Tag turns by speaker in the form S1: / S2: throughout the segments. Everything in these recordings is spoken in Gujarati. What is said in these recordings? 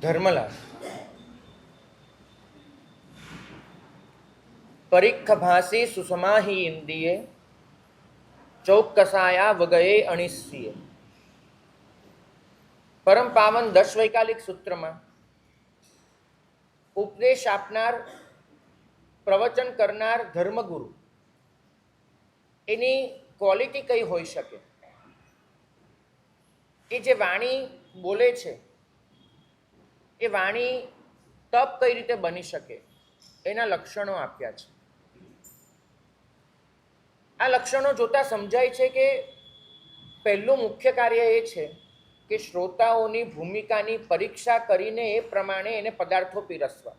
S1: ધર્મલાલ પરીખ ભાસી સુસમાહી ઇન્દિયે ચૌકસાયા વગયે અણિસ્યે. પરમ પાવન 10 વૈકાલિક સૂત્રમાં ઉપદેશ આપનાર, પ્રવચન કરનાર ધર્મગુરુ એની ક્વોલિટી કઈ હોઈ શકે, એ જે વાણી બોલે છે એ વાણી તપ કઈ રીતે બની શકે એના લક્ષણો આપ્યા છે. આ લક્ષણો જોતા સમજાય છે કે પહેલું મુખ્ય કાર્ય એ છે કે શ્રોતાઓની ભૂમિકાની પરીક્ષા કરીને એ પ્રમાણે એને પદાર્થો પીરસવા.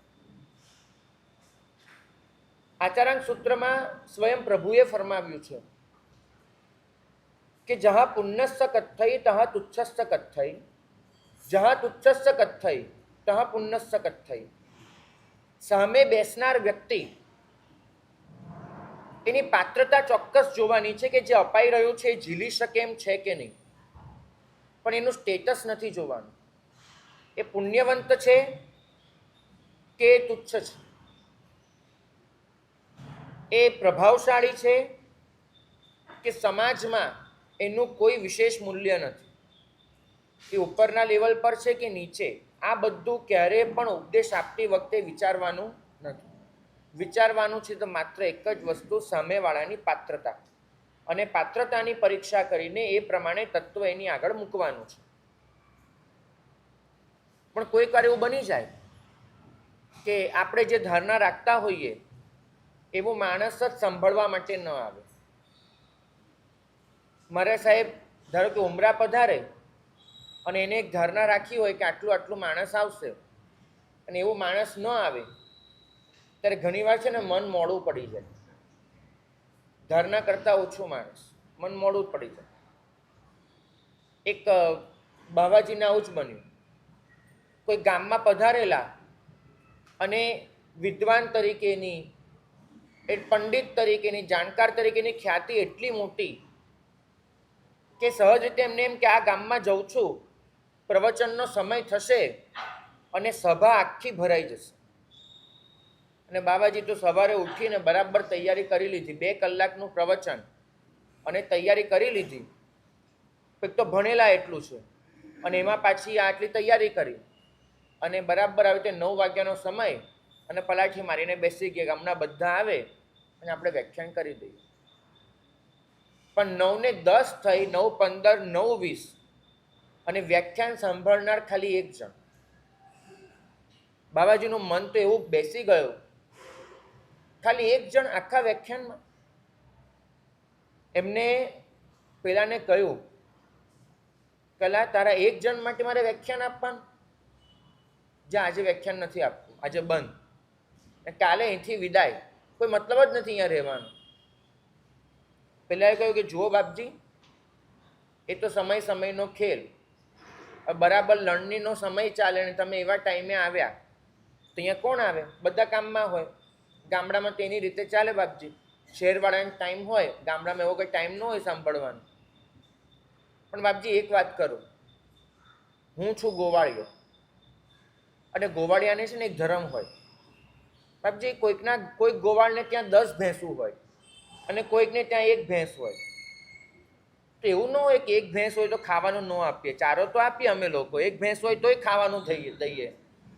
S1: આચારાંક સૂત્રમાં સ્વયં પ્રભુએ ફરમાવ્યું છે કે જહા પુણ્યસ્ય કથ્થઈ તહ તુચ્છસ્ય કથ્થઈ, જહા તુચ્છસ્ય કથ્થઈ તહ પુણ્યસ્ય કથ્થઈ. સામે બેસનાર વ્યક્તિ એની પાત્રતા ચોક્કસ જોવાની છે કે જે અપાઈ રહ્યું છે એ ઝીલી શકે એમ છે કે નહીં, પણ એનું સ્ટેટસ નથી જોવાનું. એ પુણ્યવંત છે કે તુચ્છ છે, એ પ્રભાવશાળી છે કે સમાજમાં એનું કોઈ વિશેષ મૂલ્ય નથી, એ ઉપરના લેવલ પર છે કે નીચે. આ બધું ક્યારેય પણ ઉપદેશ આપતી વખતે વિચારવાનું નથી. વિચારવાનું છે તો માત્ર એક જ વસ્તુ, સામેવાળાની પાત્રતા, અને પાત્રતાની પરીક્ષા કરીને એ પ્રમાણે તત્વ એની આગળ મૂકવાનું છે. પણ કોઈક વાર એવું બની જાય કે આપણે જે ધારણા રાખતા હોઈએ એવો માણસ જ સાંભળવા માટે ન આવે. મારા સાહેબ ધારો કે ઉમરા પધારે અને એને એક ધારણા રાખી હોય કે આટલું આટલું માણસ આવશે, અને એવું માણસ ન આવે ત્યારે ઘણીવાર છે ને મન મોડું પડી જાય. ધારણા કરતાં ઓછું માણસ, મન મોડું પડી જાય. એક બાવાજીને આવું જ બન્યું. કોઈ ગામમાં પધારેલા અને વિદ્વાન તરીકેની, એક પંડિત તરીકેની, જાણકાર તરીકેની ખ્યાતિ એટલી મોટી કે સહજ રીતે એમને એમ કે આ ગામમાં જઉં છું, પ્રવચનનો સમય થશે અને સભા આખી ભરાઈ જશે. અને બાબાજી તો સવારે ઉઠીને બરાબર તૈયારી કરી લીધી, 2 કલાકનું પ્રવચન, અને તૈયારી કરી લીધી. એક તો ભણેલા એટલું છે અને એમાં પાછી આટલી તૈયારી કરી, અને બરાબર આવી રીતે 9 વાગ્યાનો સમય અને પલાઠી મારીને બેસી ગયા, ગામના બધા આવે અને આપણે વ્યાખ્યાન કરી દઈએ. પણ 9:10 થઈ, 9:15, 9:20 અને વ્યાખ્યાન સાંભળનાર ખાલી 1 જણ. બાબાજીનું મન તો એવું બેસી ગયું, ખાલી 1 જણ આખા વ્યાખ્યાનમાં. એમને પેલાને કહ્યું, પેલા તારા 1 જણ માટે મારે વ્યાખ્યાન આપવાનું? જ્યાં આજે વ્યાખ્યાન નથી આપવું, આજે બંધ, કાલે અહીંથી વિદાય, કોઈ મતલબ જ નથી અહીંયા રહેવાનો. પેલાએ કહ્યું કે જુઓ બાપજી, એ તો સમય સમયનો ખેલ, બરાબર લણણીનો સમય ચાલે અને તમે એવા ટાઈમે આવ્યા તો અહીંયા કોણ આવે? બધા કામમાં હોય. ગામડામાં તેની રીતે ચાલે બાપજી, શહેરવાળાને ટાઈમ હોય, ગામડામાં એવો કંઈ ટાઈમ ન હોય સાંભળવાનો. પણ બાપજી એક વાત કરું, હું છું ગોવાળિયો, અને ગોવાળિયાને છે ને એક ધર્મ હોય. બાપજી કોઈક ગોવાળને ત્યાં 10 ભેંસું હોય અને કોઈકને ત્યાં 1 ભેંસ હોય. તો એવું ન હોય કે 1 ભેંસ હોય તો ખાવાનું ન આપીએ, ચારો તો આપીએ અમે લોકો. 1 ભેંસ હોય તોય ખાવાનું દઈએ,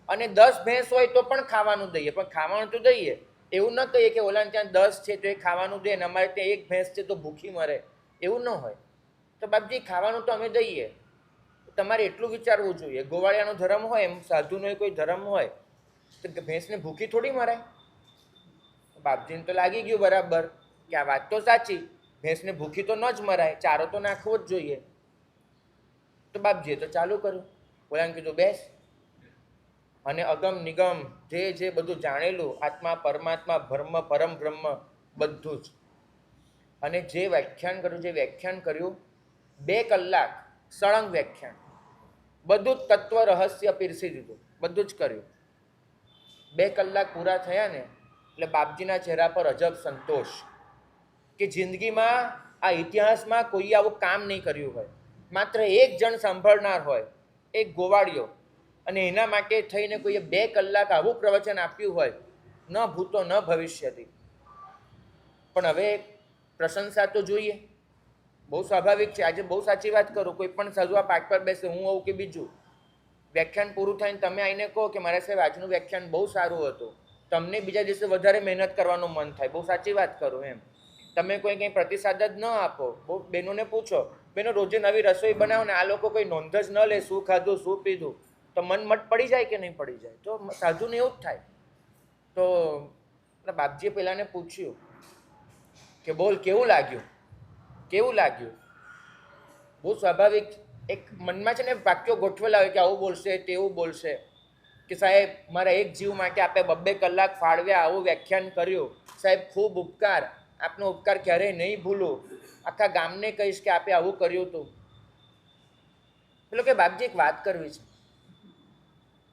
S1: અને 10 ભેંસ હોય તો પણ ખાવાનું દઈએ, પણ ખાવાનું તો દઈએ. એવું ન કહીએ કે ઓલાને ત્યાં 10 છે તો એ ખાવાનું દે ને અમારે ત્યાં 1 ભેંસ છે તો ભૂખી મરે, એવું ન હોય. તો બાપજી ખાવાનું તો અમે દઈએ. તમારે એટલું વિચારવું જોઈએ, ગોવાળિયાનો ધર્મ હોય એમ સાધુનો કોઈ ધર્મ હોય તો ભેંસને ભૂખી થોડી મરાય. બાપજીને તો લાગી ગયું બરાબર કે આ વાત તો સાચી, ભેંસને ભૂખી તો ન જ મરાય, ચારો તો નાખવો જ જોઈએ. તો બાપજીએ તો ચાલુ કર્યું, ઓલાને કીધું બેસ. અને અગમ નિગમ જે બધું જાણેલું, આત્મા પરમાત્મા બ્રહ્મ પરમ બ્રહ્મ બધું જ, અને જે વ્યાખ્યાન કર્યું 2 કલાક સળંગ વ્યાખ્યાન, બધું જ તત્વ રહસ્ય પીરસી દીધું, બધું જ કર્યું. 2 કલાક પૂરા થયા ને એટલે બાપજીના ચહેરા પર અજબ સંતોષ કે જિંદગીમાં આ ઇતિહાસમાં કોઈએ આવું કામ નહીં કર્યું હોય. માત્ર 1 જણ સાંભળનાર હોય, એક ગોવાળિયો, અને એના માટે થઈને કોઈએ 2 કલાક આવું પ્રવચન આપ્યું હોય, ન ભૂતો ન ભવિષ્યથી. પણ હવે પ્રશંસા તો જોઈએ, બહુ સ્વાભાવિક છે. આજે બહુ સાચી વાત કરું, કોઈ પણ સાધુ આ પાઠ પર બેસે, હું હોઉં કે બીજું, વ્યાખ્યાન પૂરું થઈને તમે આવીને કહો કે મારા સાહેબ આજનું વ્યાખ્યાન બહુ સારું હતું, તમને બીજા દિવસે વધારે મહેનત કરવાનું મન થાય. બહુ સાચી વાત કરું એમ. તમે કોઈ કંઈ પ્રતિસાદ જ ન આપો, બહુ બહેનોને પૂછો, બહેનો રોજે નવી રસોઈ બનાવો ને આ લોકો કોઈ નોંધ જ ન લે શું ખાધું શું પીધું, તો મન મટ પડી જાય કે નહીં પડી જાય? તો સાધુને એવું જ થાય. તો બાપજીએ પેલાને પૂછ્યું કે બોલ કેવું લાગ્યું, કેવું લાગ્યું? બહુ સ્વાભાવિક એક મનમાં છે ને વાક્યો ગોઠવેલા હોય કે આવું બોલશે તેવું બોલશે, કે સાહેબ મારા એક જીવ માટે આપે 2 કલાક ફાળવ્યા, આવું વ્યાખ્યાન કર્યું, સાહેબ ખૂબ ઉપકાર, આપનો ઉપકાર ક્યારેય નહીં ભૂલું, આખા ગામને કહીશ કે આપે આવું કર્યું હતું. પેલો કે બાપજી એક વાત કરવી છે.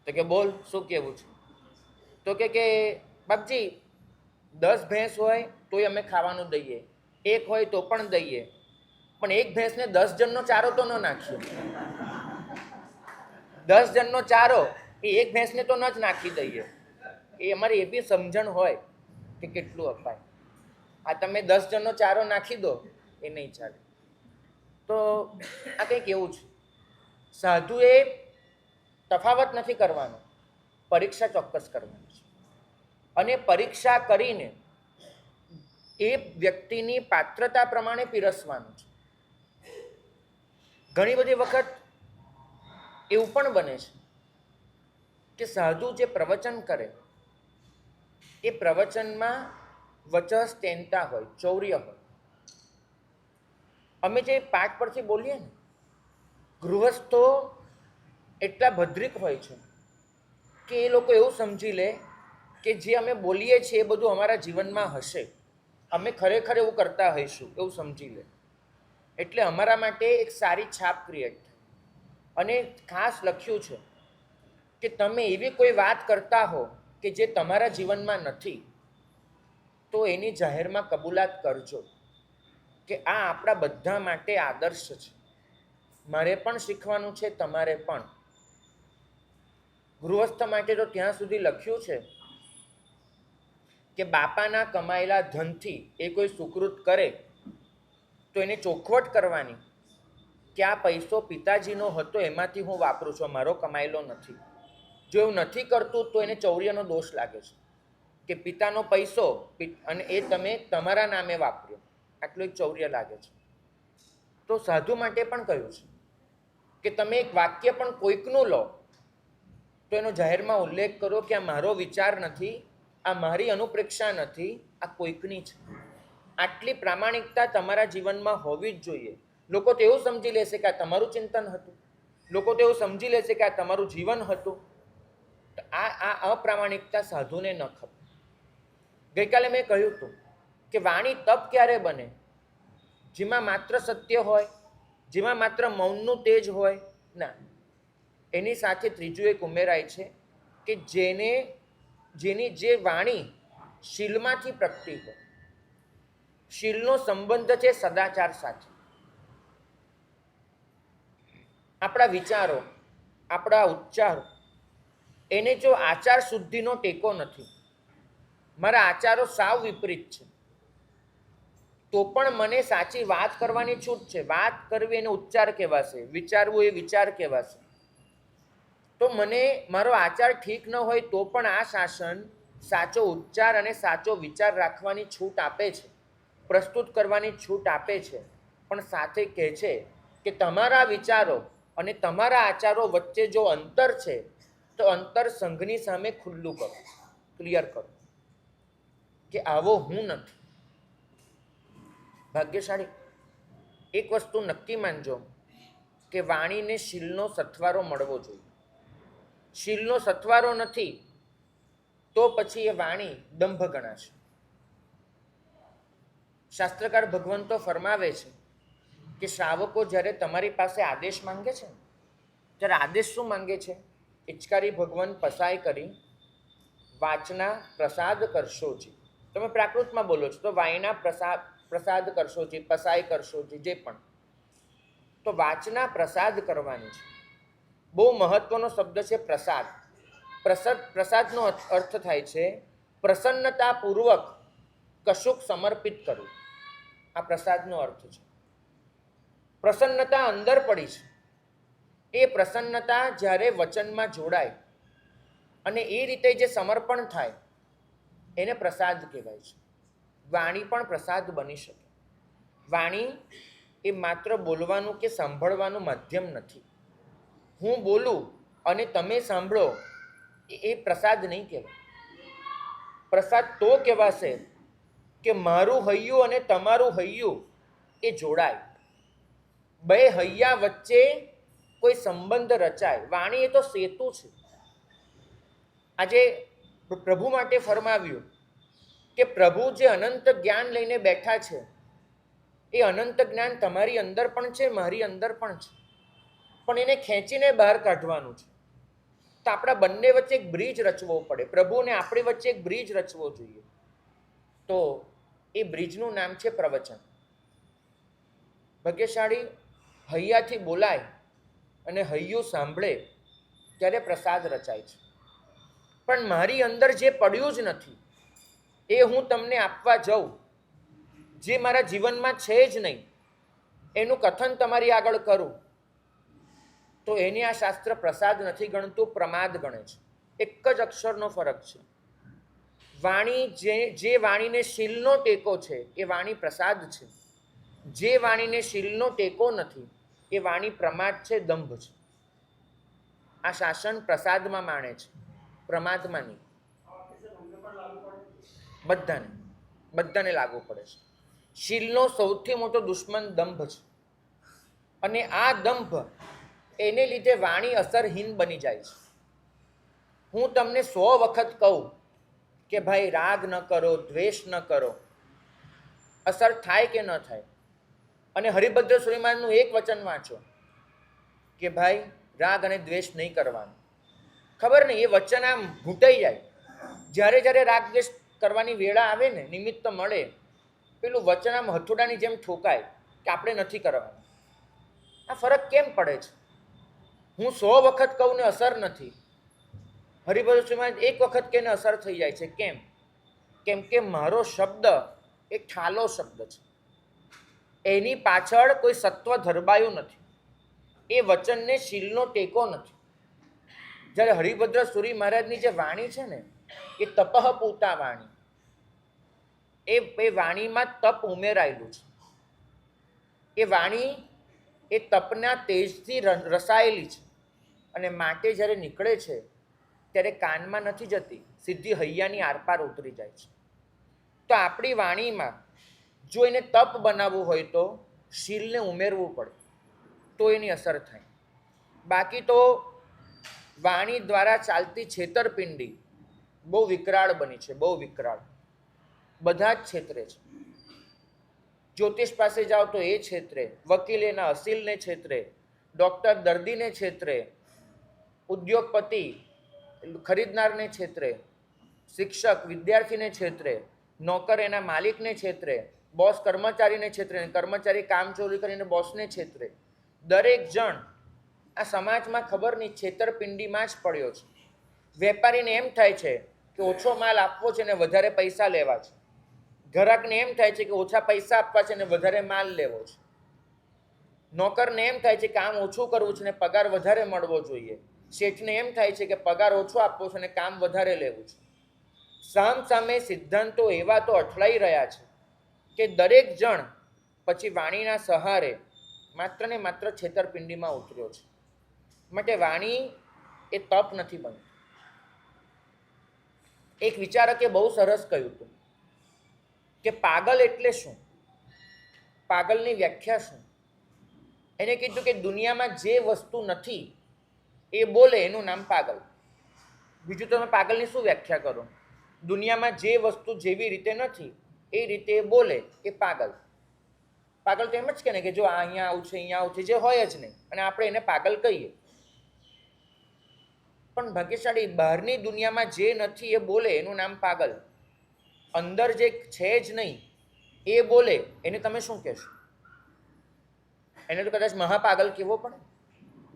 S1: તો કે બોલ શું કહેવું છે? તો કે બાપજી 10 ભેંસ હોય તોય અમે ખાવાનું દઈએ, 1 હોય તો પણ દઈએ, પણ 1 ભેંસને 10 જણનો ચારો તો ન નાખીએ. 10 જણનો ચારો એ 1 ભેંસને તો ન જ નાખી દઈએ. એ અમારી એવી સમજણ હોય કે કેટલું અપાય. આ તમે 10 જણનો ચારો નાખી દો એ નહીં ચાલે. તો આ કંઈક એવું છે. સાધુએ તફાવત નથી કરવાનો, પરીક્ષા ચોક્કસ કરવાની છે. અને પરીક્ષા કરીને એ વ્યક્તિની પાત્રતા પ્રમાણે પીરસવાનું છે. ઘણી બધી વખત એવું પણ બને છે કે સાધુ જે પ્રવચન કરે એ પ્રવચનમાં વચસ્તેનતા હોય, ચૌર્ય હોય. અમે જે પાઠ પરથી બોલીએ ને, ગૃહસ્થો એટલા ભદ્રિક હોય છે કે એ લોકો એવું સમજી લે કે જે અમે બોલીએ છીએ એ બધું અમારા જીવનમાં હશે, અમે ખરેખર એવું કરતા હોઈશું એવું સમજી લે. એટલે અમારા માટે એક સારી છાપ ક્રિએટ થાય. અને ખાસ લખ્યું છે કે તમે એવી કોઈ વાત કરતા હો કે જે તમારા જીવનમાં નથી, તો એની જાહેરમાં કબૂલાત કરજો કે આ આપણા બધા માટે આદર્શ છે. મારે પણ શીખવાનું છે, તમારે પણ. ગૃહસ્થ માટે તો ત્યાં સુધી લખ્યું છે કે બાપાના કમાયેલા ધનથી એ કોઈ સુકૃત કરે તો એને ચોખવટ કરવાની કે આ પૈસો પિતાજીનો હતો, એમાંથી હું વાપરું છું, મારો કમાયેલો નથી. જો એવું નથી કરતું તો એને ચૌર્યનો દોષ લાગે છે કે પિતાનો પૈસો અને એ તમે તમારા નામે વાપર્યો, આટલું એક ચૌર્ય લાગે છે. તો સાધુ માટે પણ કહ્યું છે કે તમે એક વાક્ય પણ કોઈકનું લો તો એનો જાહેરમાં ઉલ્લેખ કરો કે આ મારો વિચાર નથી, આ મારી અનુપ્રેક્ષા નથી, આ કોઈકની છે. આટલી પ્રામાણિકતા તમારા જીવનમાં હોવી જ જોઈએ. લોકો તો એવું સમજી લેશે કે આ તમારું ચિંતન હતું, લોકો તો એવું સમજી લેશે કે આ તમારું જીવન હતું. આ અપ્રામાણિકતા સાધુને ન ખપે. ગઈકાલે મેં કહ્યું હતું કે વાણી તપ ક્યારે બને? જેમાં માત્ર સત્ય હોય, જેમાં માત્ર મૌનનું તેજ હોય? ના, એની સાથે ત્રીજું એક ઉમેરાય છે કે જેની જે વાણી શીલમાંથી પ્રગટી હોય. શીલનો સંબંધ છે સદાચાર સાથે. આપણા વિચારો, આપણા ઉચ્ચારો, એને જો આચાર શુદ્ધિનો ટેકો નથી, મારા આચારો સાવ વિપરીત છે, તો પણ મને સાચી વાત કરવાની છૂટ છે. વાત કરવી એને ઉચ્ચાર કહેવાશે, વિચારવું એ વિચાર કહેવાશે. તો મને મારો આચાર ઠીક ન હોય તો પણ આ શાસન સાચો ઉચ્ચાર અને સાચો વિચાર રાખવાની છૂટ આપે છે, પ્રસ્તુત કરવાની છૂટ આપે છે. પણ સાથે કહે છે કે તમારા વિચારો અને તમારા આચારો વચ્ચે જો અંતર છે તો અંતર સંઘની સામે ખુલ્લું કરો, ક્લિયર કરો કે આવો હું નથી. ભાગ્યશાળી એક વસ્તુ નક્કી માનજો કે વાણીને શીલનો સથવારો મળવો જોઈએ. શીલનો સથવારો નથી તો પછી એ વાણી દંભ ગણાશે. શાસ્ત્રકાર ભગવંતો ફરમાવે છે કે શ્રાવકો જ્યારે તમારી પાસે આદેશ માંગે છે ત્યારે આદેશ શું માંગે છે? હિચકારી ભગવાન પસાય કરી વાચના પ્રસાદ કરશોજી. તમે પ્રાકૃતમાં બોલો છો તો વાયના પ્રસાદ કરશોજી, પસાય કરશોજી, જે પણ. તો વાચના પ્રસાદ કરવાની છે. બહુ મહત્વનો શબ્દ છે પ્રસાદ. પ્રસાદનો અર્થ થાય છે પ્રસન્નતાપૂર્વક કશુંક સમર્પિત કરવું. આ પ્રસાદનો અર્થ છે. પ્રસન્નતા અંદર પડી છે. એ પ્રસન્નતા જ્યારે વચનમાં જોડાય અને એ રીતે જે સમર્પણ થાય એને પ્રસાદ કહેવાય છે. વાણી પણ પ્રસાદ બની શકે. વાણી એ માત્ર બોલવાનું કે સાંભળવાનું માધ્યમ નથી. હું બોલું અને તમે સાંભળો એ પ્રસાદ નહીં કહેવાય. પ્રસાદ તો કહેવાશે કે મારું હૈયું અને તમારું હૈયું એ જોડાય, બે હૈયા વચ્ચે કોઈ સંબંધ રચાય. વાણી એ તો સેતુ છે. આજે પ્રભુ માટે ફરમાવ્યું કે પ્રભુ જે અનંત જ્ઞાન લઈને બેઠા છે એ અનંત જ્ઞાન તમારી અંદર પણ છે, મારી અંદર પણ છે, પણ એને ખેંચીને બહાર કાઢવાનું છે. તો આપણા બંને વચ્ચે એક બ્રિજ રચવો પડે. પ્રભુને આપણી વચ્ચે એક બ્રિજ રચવો જોઈએ. તો એ બ્રિજનું નામ છે પ્રવચન. ભાગ્યશાળી હૈયાથી બોલાય અને હૈયું સાંભળે ત્યારે પ્રસાદ રચાય છે. પણ મારી અંદર જે પડ્યું જ નથી એ હું તમને આપવા જાઉં, જે મારા જીવનમાં છે જ નહીં એનું કથન તમારી આગળ કરું, તો એને આ શાસ્ત્ર પ્રસાદ નથી ગણતું, પ્રમાદ ગણે છે. એક જ અક્ષરનો ફરક છે. વાણી જે વાણીને શીલનો ટેકો છે એ વાણી પ્રસાદ છે. જે વાણીને શીલનો ટેકો નથી એ વાણી પ્રમાદ છે, દંભ છે. આ શાસન પ્રસાદમાં માણે છે, પ્રમાદમાં નહીં. બધાને લાગુ પડે છે. શીલનો સૌથી મોટો દુશ્મન દંભ છે. અને આ દંભ એને લીધે વાણી અસરહીન બની જાય છે. હું તમને 100 વખત કહું કે ભાઈ રાગ ન કરો, દ્વેષ ન કરો, અસર થાય કે ન થાય? અને હરિભદ્ર સુરીમાનનું એક વચન વાંચો કે ભાઈ રાગ અને દ્વેષ નહીં કરવાનું. ખબર નહીં, એ વચન આમ ઘૂંટાઈ જાય. જ્યારે જ્યારે રાગ દ્વેષ કરવાની વેળા આવે ને, નિમિત્ત મળે, પેલું વચન આમ હથોડાની જેમ ઠોકાય કે આપણે નથી કરવાનું. આ ફરક કેમ પડે છે? હું 100 વખત કહું ને અસર નથી, હરિભદ્ર સુરીમાન એક વખત કે અસર થઈ જાય છે. કેમ? કેમ કે મારો શબ્દ એ ઠાલો શબ્દ છે. એની પાછળ કોઈ સત્વ ધરબાયું નથી. એ વચનને શીલનો ટેકો નથી. જ્યારે હરિભદ્ર સુરી મહારાજની જે વાણી છે ને એ તપઃ પૂતા વાણી, એ વાણીમાં તપ ઉમેરાયેલું છે. એ વાણી એ તપના તેજથી રસાયેલી છે. અને માટે જ્યારે નીકળે છે ત્યારે કાનમાં નથી જતી, સીધી હૈયાની આરપાર ઉતરી જાય છે. તો આપણી વાણીમાં જો એને તપ બનાવવું હોય તો શીલને ઉમેરવું પડે, તો એની અસર થાય. બાકી તો વાણી દ્વારા ચાલતી છેતરપિંડી બહુ વિકરાળ બની છે, બહુ વિકરાળ. બધા જ છેતરે છે. જ્યોતિષ પાસે જાઓ તો એ છેતરે, વકીલ એના અસીલને છેતરે, ડૉક્ટર દર્દીને છેતરે, ઉદ્યોગપતિ ખરીદનારને છેતરે, શિક્ષક વિદ્યાર્થીને છેતરે, નોકર એના માલિકને છેતરે, બોસ કર્મચારીને છેતરે, કર્મચારી કામચોરી કરીને બોસને છેતરે. દરેક જણ આ સમાજમાં ખબર નહીં છેતરપિંડીમાં જ પડ્યો છે. વેપારીને એમ થાય છે કે ઓછો માલ આપવો છે ને વધારે પૈસા લેવા છે. ગ્રાહકને એમ થાય છે કે ઓછા પૈસા આપવા છે ને વધારે માલ લેવો છે. નોકરને એમ થાય છે કે કામ ઓછું કરવું છે ને પગાર વધારે મળવો જોઈએ. શેઠને એમ થાય છે કે પગાર ઓછો આપવો છે ને કામ વધારે લેવું છે. સામે સિદ્ધાંતો એવા તો અઠલાઈ રહ્યા છે કે દરેક જણ પછી વાણીના સહારે માત્ર ને માત્ર છેતરપિંડીમાં ઉતર્યો છે. માટે વાણી એ તપ નથી બનતી. એક વિચારકે બહુ સરસ કહ્યું હતું કે પાગલ એટલે શું, પાગલની વ્યાખ્યા શું? એને કીધું કે દુનિયામાં જે વસ્તુ નથી એ બોલે એનું નામ પાગલ. બીજું તમે પાગલની શું વ્યાખ્યા કરો? દુનિયામાં જે વસ્તુ જેવી રીતે નથી એ રીતે બોલે એ પાગલ. પાગલ તો એમ જ કે ને કે જો આ અહીંયા આવું છે, અહીંયા આવું છે, જે હોય જ નહીં, અને આપણે એને પાગલ કહીએ. પણ ભાગ્યશાળી બહારની દુનિયામાં જે નથી એ બોલે એનું નામ પાગલ. અંદર જે છે જ નહીં એ બોલે એને તમે શું કહેશો? એને તો કદાચ મહાપાગલ કહેવો પડે,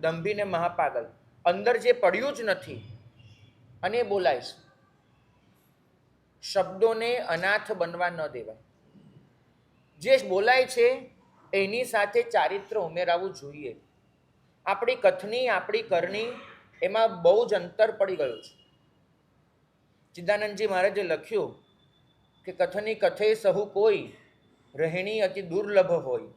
S1: દંભીને મહાપાગલ. અંદર જે પડ્યું જ નથી અને એ બોલાય છે. શબ્દોને અનાથ બનવા ન દેવાય. જે બોલાય છે એની સાથે ચારિત્ર ઉમેરાવું જોઈએ. આપણી કથની, આપણી કરણી એમાં બહુ જ અંતર પડી ગયું છે. ચિદાનંદજી મહારાજે લખ્યું કે કથની કથે સહુ કોઈ, રહેણી અતિ દુર્લભ હોય.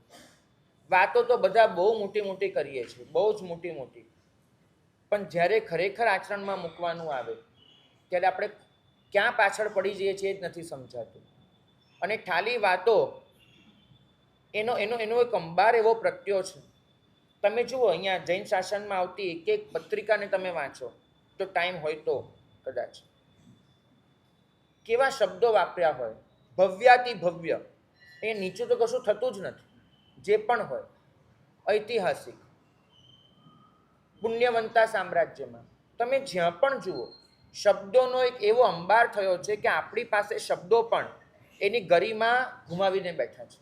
S1: વાતો તો બધા બહુ મોટી મોટી કરીએ છીએ, બહુ જ મોટી મોટી, પણ જ્યારે ખરેખર આચરણમાં મૂકવાનું આવે ત્યારે આપણે ક્યાં પાછળ પડી જઈએ છીએ એ જ નથી સમજાતું. અને ખાલી વાતો એનો એનો એનો એક અંબાર એવો પ્રત્યો છે. તમે જુઓ અહીંયા જૈન શાસનમાં આવતી એક એક પત્રિકાને તમે વાંચો તો ટાઈમ હોય તો કદાચ કેવા શબ્દો વાપર્યા હોય, ભવ્યાતિ ભવ્ય, એ નીચું તો કશું થતું જ નથી. જે પણ હોય ઐતિહાસિક, પુણ્યવંતા સામ્રાજ્યમાં તમે જ્યાં પણ જુઓ શબ્દોનો એક એવો અંબાર થયો છે કે આપણી પાસે શબ્દો પણ એની ગરિમા ગુમાવીને બેઠા છે.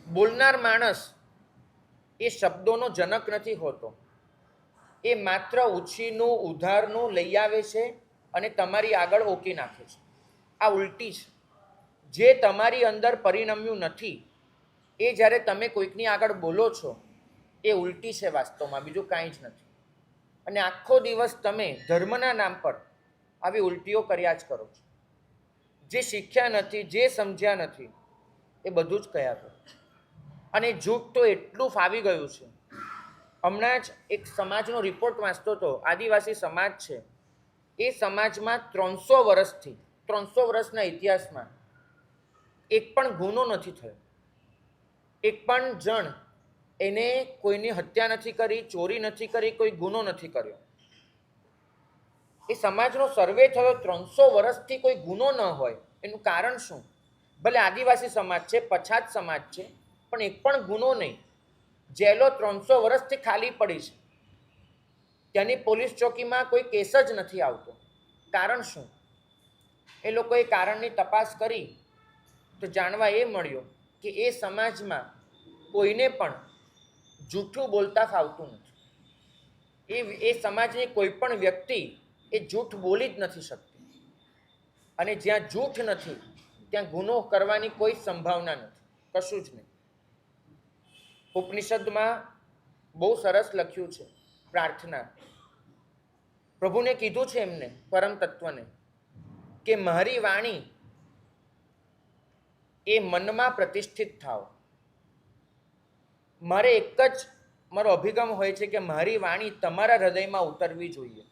S1: બોલનાર માણસ એ શબ્દોનો જનક નથી હોતો, એ માત્ર ઉછીનું ઉધારનું લઈ આવે છે અને તમારી આગળ ઓકી નાખે છે. આ ઉલટી છે. જે તમારી અંદર પરિણમ્યું નથી એ જ્યારે તમે કોઈકની આગળ બોલો છો એ ઉલટી છે વાસ્તવમાં, બીજું કાંઈ જ નથી. અને આખો દિવસ તમે ધર્મના નામ પર આવી ઉલટીઓ કર્યા જ કરો છો. જે શીખ્યા નથી, જે સમજ્યા નથી એ બધું જ કયા કરો. અને જૂઠ તો એટલું ફાવી ગયું છે. હમણાં જ એક સમાજનો રિપોર્ટ વાંચતો હતો, આદિવાસી સમાજ છે. એ સમાજમાં 300 વર્ષના ઇતિહાસમાં એક પણ ગુનો નથી થયો. એક પણ જણ એને કોઈની હત્યા નથી કરી, ચોરી નથી કરી, કોઈ ગુનો નથી કર્યો. એ સમાજનો સર્વે થયો, 300 વર્ષથી કોઈ ગુનો ન હોય. એનું કારણ શું? ભલે આદિવાસી સમાજ છે, પછાત સમાજ છે, પણ એક પણ ગુનો નહીં. જેલો 300 વર્ષથી ખાલી પડી છે. ત્યાંની પોલીસ ચોકીમાં કોઈ કેસ જ નથી આવતો. કારણ શું? એ લોકોએ કારણની તપાસ કરી તો જાણવા એ મળ્યું કે એ સમાજમાં કોઈને પણ જૂઠું બોલતા ફાવતું નથી. એ સમાજની કોઈ પણ વ્યક્તિ એ જૂઠ બોલી જ નથી શકતી. અને જ્યાં જૂઠ નથી ત્યાં ગુનો કરવાની કોઈ સંભાવના નથી, કશું જ નહીં. ઉપનિષદમાં બહુ સરસ લખ્યું છે, પ્રાર્થના. પ્રભુને કીધું છે એમને, પરમ તત્વને, કે મારી વાણી એ મનમાં પ્રતિષ્ઠિત થાવ. મારે એક જ મારો અભિગમ હોય છે કે મારી વાણી તમારા હૃદયમાં ઉતરવી જોઈએ.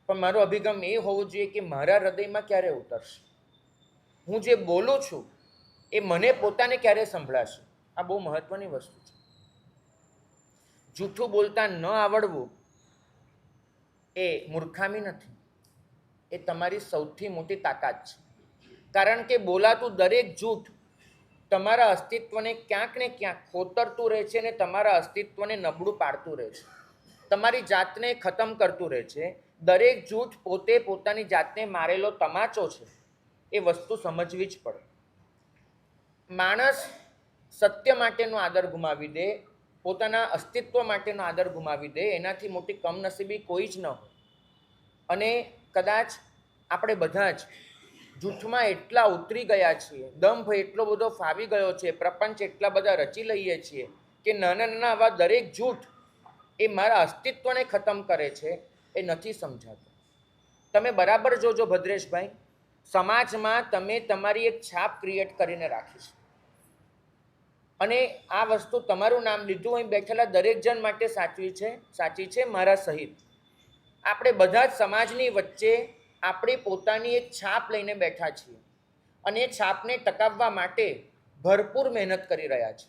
S1: પણ મારો અભિગમ એ હોવો જોઈએ કે મારા હૃદયમાં ક્યારે ઉતરશે? હું જે બોલું છું એ મને પોતાને ક્યારે સંભળાશે? આ બહુ મહત્વની વસ્તુ છે. જૂઠું બોલતા ન આવડવું એ મૂર્ખામી નથી, એ તમારી સૌથી મોટી તાકાત છે. કારણ કે બોલાતું દરેક જૂઠ તમારા અસ્તિત્વને ક્યાંક ને ક્યાંક ખોતરતું રહે છે અને તમારા અસ્તિત્વને નબળું પાડતું રહે છે, તમારી જાતને ખતમ કરતું રહે છે. દરેક જૂઠ પોતે પોતાની જાતને મારેલો તમાચો છે. એ વસ્તુ સમજવી જ પડે. માણસ સત્ય માટેનો આદર ગુમાવી દે, પોતાના અસ્તિત્વ માટેનો આદર ગુમાવી દે, એનાથી મોટી કમનસીબી કોઈ જ ન હોય. અને કદાચ આપણે બધા જ જૂઠમાં એટલા ઉતરી ગયા છીએ, દંભ એટલો બધો ફાવી ગયો છે, પ્રપંચ એટલા બધા રચી લઈએ છીએ કે નાના નાના આવા દરેક જૂઠ એ મારા અસ્તિત્વને ખતમ કરે છે, એ નથી સમજાતું. તમે બરાબર જોજો ભદ્રેશભાઈ, સમાજમાં તમે તમારી એક છાપ ક્રિએટ કરીને રાખી છે. અને આ વસ્તુ તમારું નામ લીધું અહીં બેઠેલા દરેક જણ માટે સાચી છે, મારા સહિત. આપણે બધા જ સમાજની વચ્ચે આપણી પોતાની એક છાપ લઈને બેઠા છીએ અને એ છાપને ટકાવવા માટે ભરપૂર મહેનત કરી રહ્યા છે.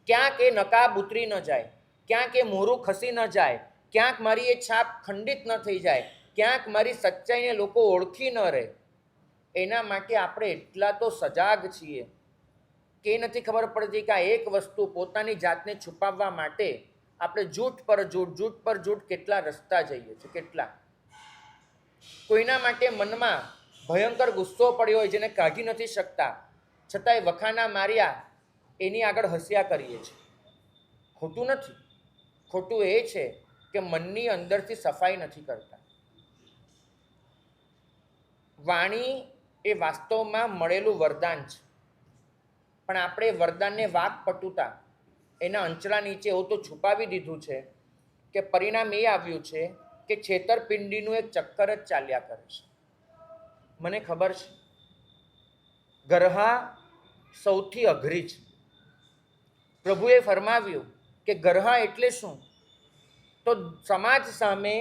S1: ક્યાંક એ નકાબ ઉતરી ન જાય, ક્યાંક એ મોરું ખસી ન જાય, ક્યાંક મારી એ છાપ ખંડિત ન થઈ જાય, ક્યાંક મારી સચ્ચાઈને લોકો ઓળખી ન રહે. એના માટે આપણે એટલા તો સજાગ છીએ કે એ નથી ખબર પડતી કે આ એક વસ્તુ પોતાની જાતને છુપાવવા માટે આપણે જૂઠ પર જૂઠ કેટલા રસ્તા જઈએ છીએ. કેટલા કોઈના માટે મનમાં ભયંકર ગુસ્સો પડ્યો હોય જેને કાઢી નથી શકતા, છતાંય વખાના માર્યા એની આગળ હસ્યા કરીએ છીએ. ખોટું નથી. ખોટું એ છે કે મનની અંદરથી સફાઈ નથી કરતા. વાણી એ વાસ્તવમાં મળેલું વરદાન છે, પણ આપણે વરદાનને વાકપટુતા એના અંચળા નીચે એવું તો છુપાવી દીધું છે કે પરિણામ એ આવ્યું છે કે છેતરપિંડીનું એક ચક્કર જ ચાલ્યા કરે છે. મને ખબર છે ગરહા સૌથી અઘરી છે. પ્રભુએ ફરમાવ્યું કે ગરહા એટલે શું? તો સમાજ સામે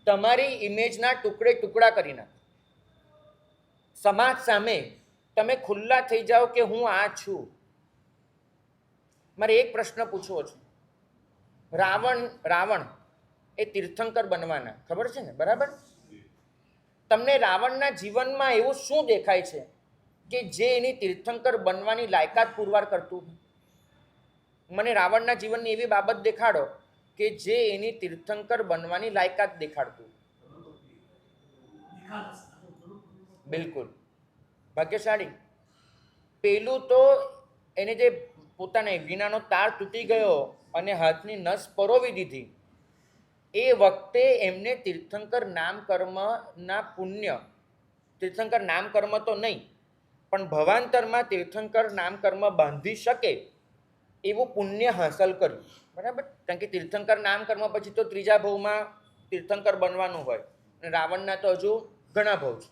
S1: તમારી ઇમેજના ટુકડે ટુકડા કરી નાખો. સમાજ સામે તમે ખુલ્લા થઈ જાઓ કે હું આ છું. મારે એક પ્રશ્ન પૂછવો છે. રાવણ એ તીર્થંકર બનવાના, ખબર છે ને? બરાબર. તમને રાવણના જીવનમાં એવું શું દેખાય છે કે જે એની તીર્થંકર બનવાની લાયકાત પુરવાર કરતું? મને રાવણના જીવનની એવી બાબત દેખાડો કે જે એની તીર્થંકર બનવાની લાયકાત દેખાડતું. બિલકુલ ભાગ્યશાળી. પેલું તો એને જે પોતાના વીણાનો તાર તૂટી ગયો અને હાથની નસ પરોવી દીધી, એ વખતે એમને તીર્થંકર નામકર્મના પુણ્ય, તીર્થંકર નામકર્મ તો નહીં પણ ભવાંતરમાં તીર્થંકર નામકર્મ બાંધી શકે એવું પુણ્ય હાંસલ કર્યું. બરાબર. કારણ કે તીર્થંકર નામકર્મ પછી તો ત્રીજા ભવમાં તીર્થંકર બનવાનું હોય, અને રાવણના તો હજુ ઘણા ભવ છે.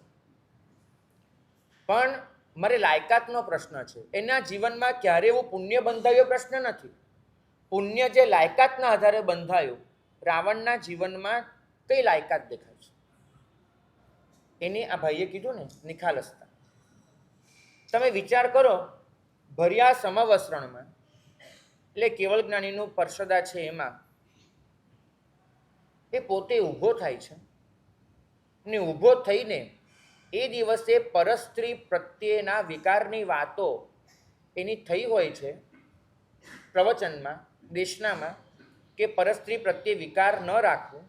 S1: પણ મારે લાયકાતનો પ્રશ્ન છે. એના જીવનમાં ક્યારે એવું પુણ્ય બંધાયો પ્રશ્ન નથી. પુણ્ય જે લાયકાતના આધારે બંધાયું, રાવણના જીવનમાં કઈ લાયકાત દેખાય છે? એની આ ભાઈએ કીધું ને, નિખાલસતા. તમે વિચાર કરો, ભર્યા સમવસ્ત્રણમાં, એટલે કેવળ જ્ઞાનીનું પર્ષદા છે એમાં એ પોતે ઊભો થાય છે ને ઊભો થઈને એ દિવસે પરસ્ત્રી પ્રત્યેના વિકારની વાતો એની થઈ હોય છે પ્રવચનમાં, દેશનામાં, કે પરસ્ત્રી પ્રત્યે વિકાર ન રાખવો.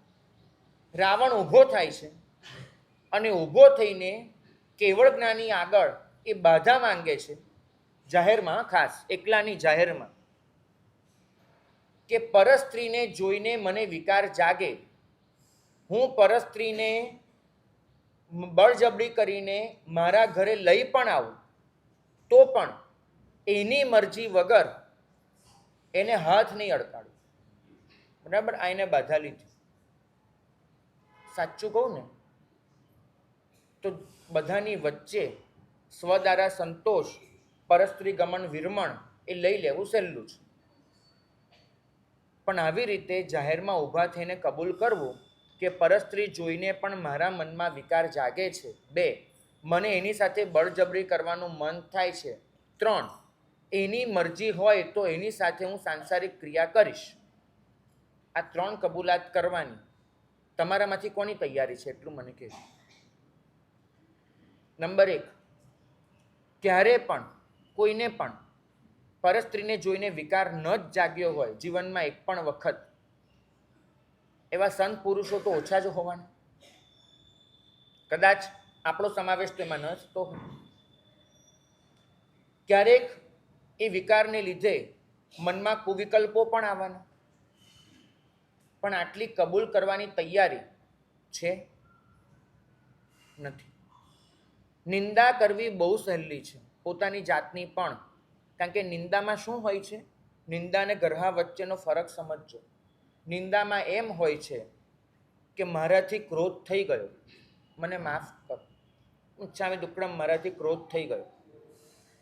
S1: રાવણ ઊભો થાય છે અને ઊભો થઈને કેવળ જ્ઞાની આગળ એ બાધા માંગે છે, જાહેરમાં, ખાસ એકલાની જાહેરમાં, કે પરસ્ત્રીને જોઈને મને વિકાર જાગે, હું પરસ્ત્રીને બળજબરી કરીને મારા ઘરે લઈ પણ આવું તો પણ એની મરજી વગર એને હાથ નહીં અડકાડું. બરાબર. આ એને બાધા લીધી. સાચું કહું ને તો બધાની વચ્ચે સ્વદારા સંતોષ, પરસ્ત્રી ગમન વિરમણ એ લઈ લેવું સહેલું છે, પણ આવી રીતે જાહેરમાં ઊભા થઈને કબૂલ કરવું કે પરસ્ત્રી જોઈને પણ મારા મનમાં વિકાર જાગે છે. 2, મને એની સાથે બળજબરી કરવાનું મન થાય છે. 3, એની મરજી હોય તો એની સાથે હું સાંસારિક ક્રિયા કરીશ. આ 3 કબૂલાત કરવાની તમારામાંથી કોની તૈયારી છે એટલું મને કહેજો. નંબર 1, ક્યારે પણ કોઈને પણ પરસ્ત્રીને જોઈને વિકાર ન જ જાગ્યો હોય જીવનમાં એક પણ વખત, એવા સંત પુરુષો તો ઓછા જ હોવાના. કદાચ આપણો સમાવેશ તો એમાં ન થતો હોય. ક્યારેક એ વિકારને લીધે મનમાં કુવિકલ્પો પણ આવવાના, પણ આટલી કબૂલ કરવાની તૈયારી છે નથી. નિંદા કરવી બહુ સહેલી છે, પોતાની જાતની પણ. કારણ કે નિંદામાં શું હોય છે? નિંદા અને ગરહા વચ્ચેનો ફરક સમજજો. નિંદામાં એમ હોય છે કે મારાથી ક્રોધ થઈ ગયો, મને માફ કર, ઈચ્છામી દુક્કડમ, મારાથી ક્રોધ થઈ ગયો.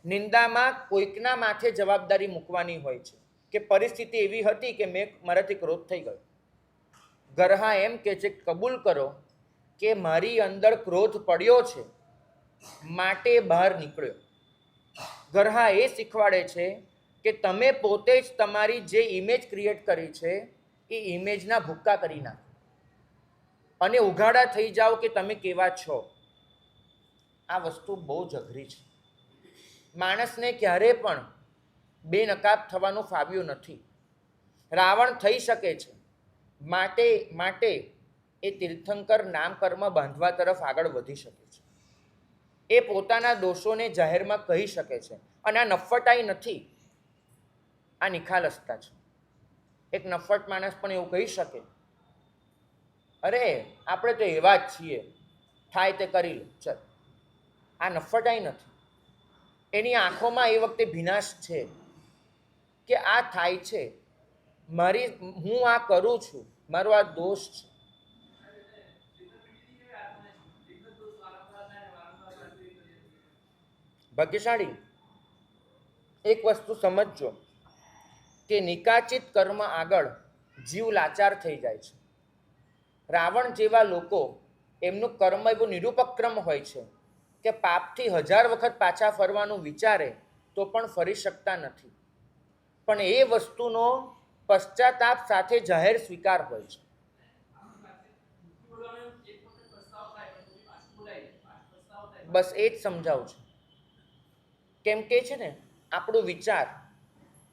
S1: નિંદામાં કોઈકના માથે જવાબદારી મૂકવાની હોય છે કે પરિસ્થિતિ એવી હતી કે મારાથી ક્રોધ થઈ ગયો. ગરહા એમ કે છે કબૂલ કરો કે મારી અંદર ક્રોધ પડ્યો છે માટે બહાર નીકળ્યો. ગરહા એ શીખવાડે છે કે તમે પોતે જ તમારી જે ઇમેજ ક્રિએટ કરી છે એ ઇમેજના ભૂક્કા કરી નાખો અને ઉઘાડા થઈ જાઓ કે તમે કેવા છો. આ વસ્તુ બહુ જ અઘરી છે. માણસને ક્યારે પણ બેનકાબ થવાનું ફાવ્યું નથી. રાવણ થઈ શકે છે, માટે એ તીર્થંકર નામકર્મ બાંધવા તરફ આગળ વધી શકે છે. એ પોતાના દોષોને જાહેરમાં કહી શકે છે. અને આ નફટાઈ નથી, આ નિખાલસતા છે. એક નફ્ફટ માણસ પણ એવું કહી શકે, અરે આપણે તો એવા જ છીએ, થાય તે કરી લે ચલ. આ નફ્ફટાઈ નથી. એની આંખોમાં એ વખતે ભીનાશ છે કે આ થાય છે, હું આ કરું છું, મારો આ દોષ છે. ભાગ્યશાળી એક વસ્તુ સમજજો કે નિકાચિત કર્મ આગળ જીવ લાચાર થઈ જાય છે. રાવણ જેવા લોકો, એમનું કર્મ એવું નિરુપક્રમ હોય છે કે પાપથી 1000 વખત પાછા ફરવાનું વિચારે તો પણ ફરી શકતા નથી. પણ એ વસ્તુનો પશ્ચાતાપ સાથે જાહેર સ્વીકાર હોય છે. બસ એ જ સમજાવું છું. કેમ કે છે ને, આપણું વિચાર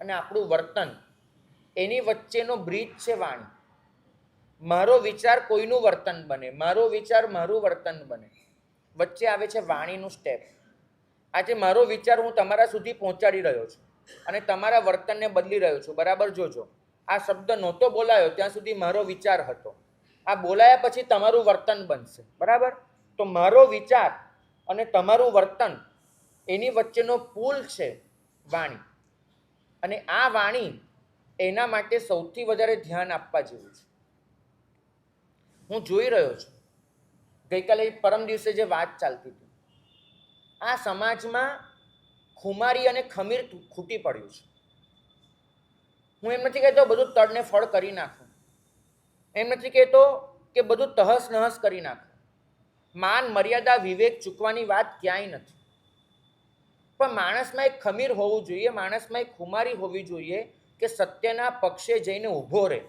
S1: અને આપણું વર્તન, એની વચ્ચેનો બ્રિજ છે વાણી. મારો વિચાર કોઈનું વર્તન બને, મારો વિચાર મારું વર્તન બને, વચ્ચે આવે છે વાણીનું સ્ટેપ. આજે મારો વિચાર હું તમારા સુધી પહોંચાડી રહ્યો છું અને તમારા વર્તનને બદલી રહ્યો છું. બરાબર જોજો, આ શબ્દ નહોતો બોલાયો ત્યાં સુધી મારો વિચાર હતો, આ બોલાયા પછી તમારું વર્તન બનશે. બરાબર? તો મારો વિચાર અને તમારું વર્તન, એની વચ્ચેનો પુલ છે વાણી. અને આ વાણી, એના માટે સૌથી વધારે ધ્યાન આપવા જેવું છે. હું જોઈ રહ્યો છું, ગઈકાલે પરમ દિવસે જે વાત ચાલતી હતી, આ સમાજમાં ખુમારી અને ખમીર ખૂટી પડ્યું છે. હું એમ નથી કહેતો બધું તડને ફળ કરી નાખું, એમ નથી કહેતો કે બધું તહસ નહસ કરી નાખું. માન મર્યાદા વિવેક ચૂકવાની વાત ક્યાંય નથી. પણ માણસમાં એક ખમીર હોવું જોઈએ, માણસમાં એક ખુમારી હોવી જોઈએ કે સત્યના પક્ષે જઈને ઊભો રહે.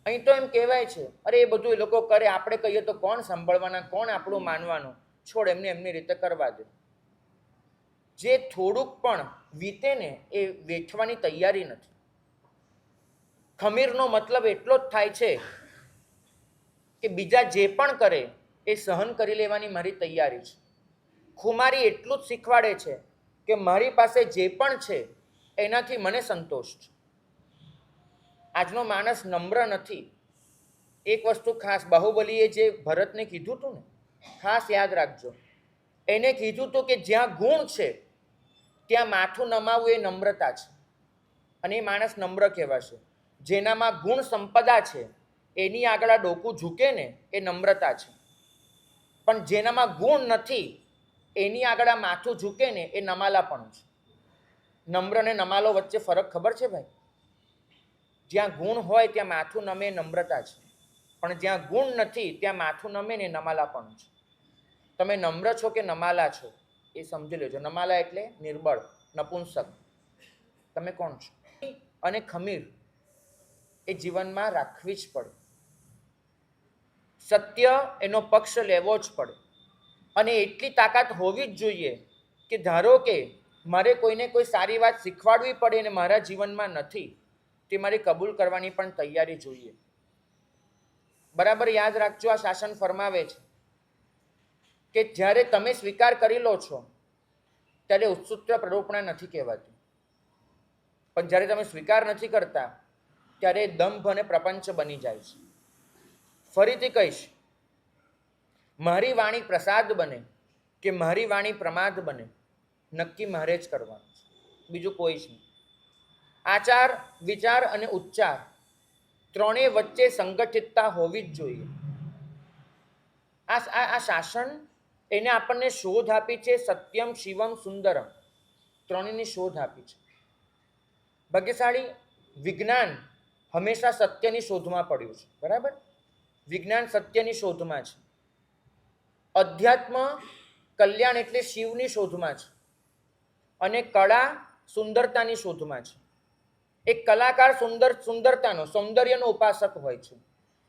S1: અહીં તો એમ કહેવાય છે, અરે એ બધું એ લોકો કરે, આપણે કહીએ તો કોણ સાંભળવાના, કોણ આપણું માનવાનું, છોડ, એમને એમની રીતે કરવા દે. જે થોડુંક પણ વીતે ને એ વેઠવાની તૈયારી નથી. ખમીરનો મતલબ એટલો જ થાય છે કે બીજા જે પણ કરે એ સહન કરી લેવાની મારી તૈયારી છે. ખુમારી એટલું જ શીખવાડે છે કે મારી પાસે જે પણ છે એનાથી મને સંતોષ છે. આજનો માણસ નમ્ર નથી. એક વસ્તુ ખાસ બાહુબલીએ જે ભરતને કીધું હતું ને, ખાસ યાદ રાખજો. એને કીધું હતું કે જ્યાં ગુણ છે ત્યાં માથું નમાવવું એ નમ્રતા છે, અને એ માણસ નમ્ર કહેવાશે. જેનામાં ગુણ સંપદા છે એની આગળ આ ડોકું ઝૂકે ને એ નમ્રતા છે. પણ જેનામાં ગુણ નથી એની આગળ આ માથું ઝૂકે ને એ નમાલાપણું છે. નમ્ર અને નમાલો વચ્ચે ફરક ખબર છે ભાઈ? જ્યાં ગુણ હોય ત્યાં માથું નમે નમ્રતા છે, પણ જ્યાં ગુણ નથી ત્યાં માથું નમે ને નમાલાપણું છે. તમે નમ્ર છો કે નમાલા છો એ સમજી લેજો. નમાલા એટલે નિર્બળ, નપુંસક. તમે કોણ છો? અને ખમીર એ જીવનમાં રાખવી જ પડે. સત્ય એનો પક્ષ લેવો જ પડે. અને એટલી તાકાત હોવી જ જોઈએ કે ધારો કે મારે કોઈને કોઈ સારી વાત શીખવાડવી પડે અને મારા જીવનમાં નથી, તે મારે કબૂલ કરવાની પણ તૈયારી જોઈએ. બરાબર યાદ રાખજો, આ શાસન ફરમાવે છે કે જ્યારે તમે સ્વીકાર કરી લો છો ત્યારે ઉત્સુકતા પ્રરોપણા નથી કહેવાતી, પણ જ્યારે તમે સ્વીકાર નથી કરતા ત્યારે દંભ અને પ્રપંચ બની જાય છે. ફરીથી કહીશ, મારી વાણી પ્રસાદ બને કે મારી વાણી પ્રમાદ બને, નક્કી મારે જ કરવાનું છે, બીજું કોઈ જ નહીં. આચાર, વિચાર અને ઉચ્ચાર ત્રણેય વચ્ચે સંગઠિતતા હોવી જ જોઈએ. આ શાસન એને આપણને શોધ આપી છે, સત્યમ, શિવમ, સુંદરમ, ત્રણેયની શોધ આપી છે. ભાગ્યશાળી વિજ્ઞાન હંમેશા સત્યની શોધમાં પડ્યું છે. બરાબર? વિજ્ઞાન સત્યની શોધમાં છે. અધ્યાત્મ, કલ્યાણ એટલે શિવની શોધમાં છે. અને કળા સુંદરતાની શોધમાં છે. એક કલાકાર સુંદરતાનો, સૌંદર્યનો ઉપાસક હોય છે.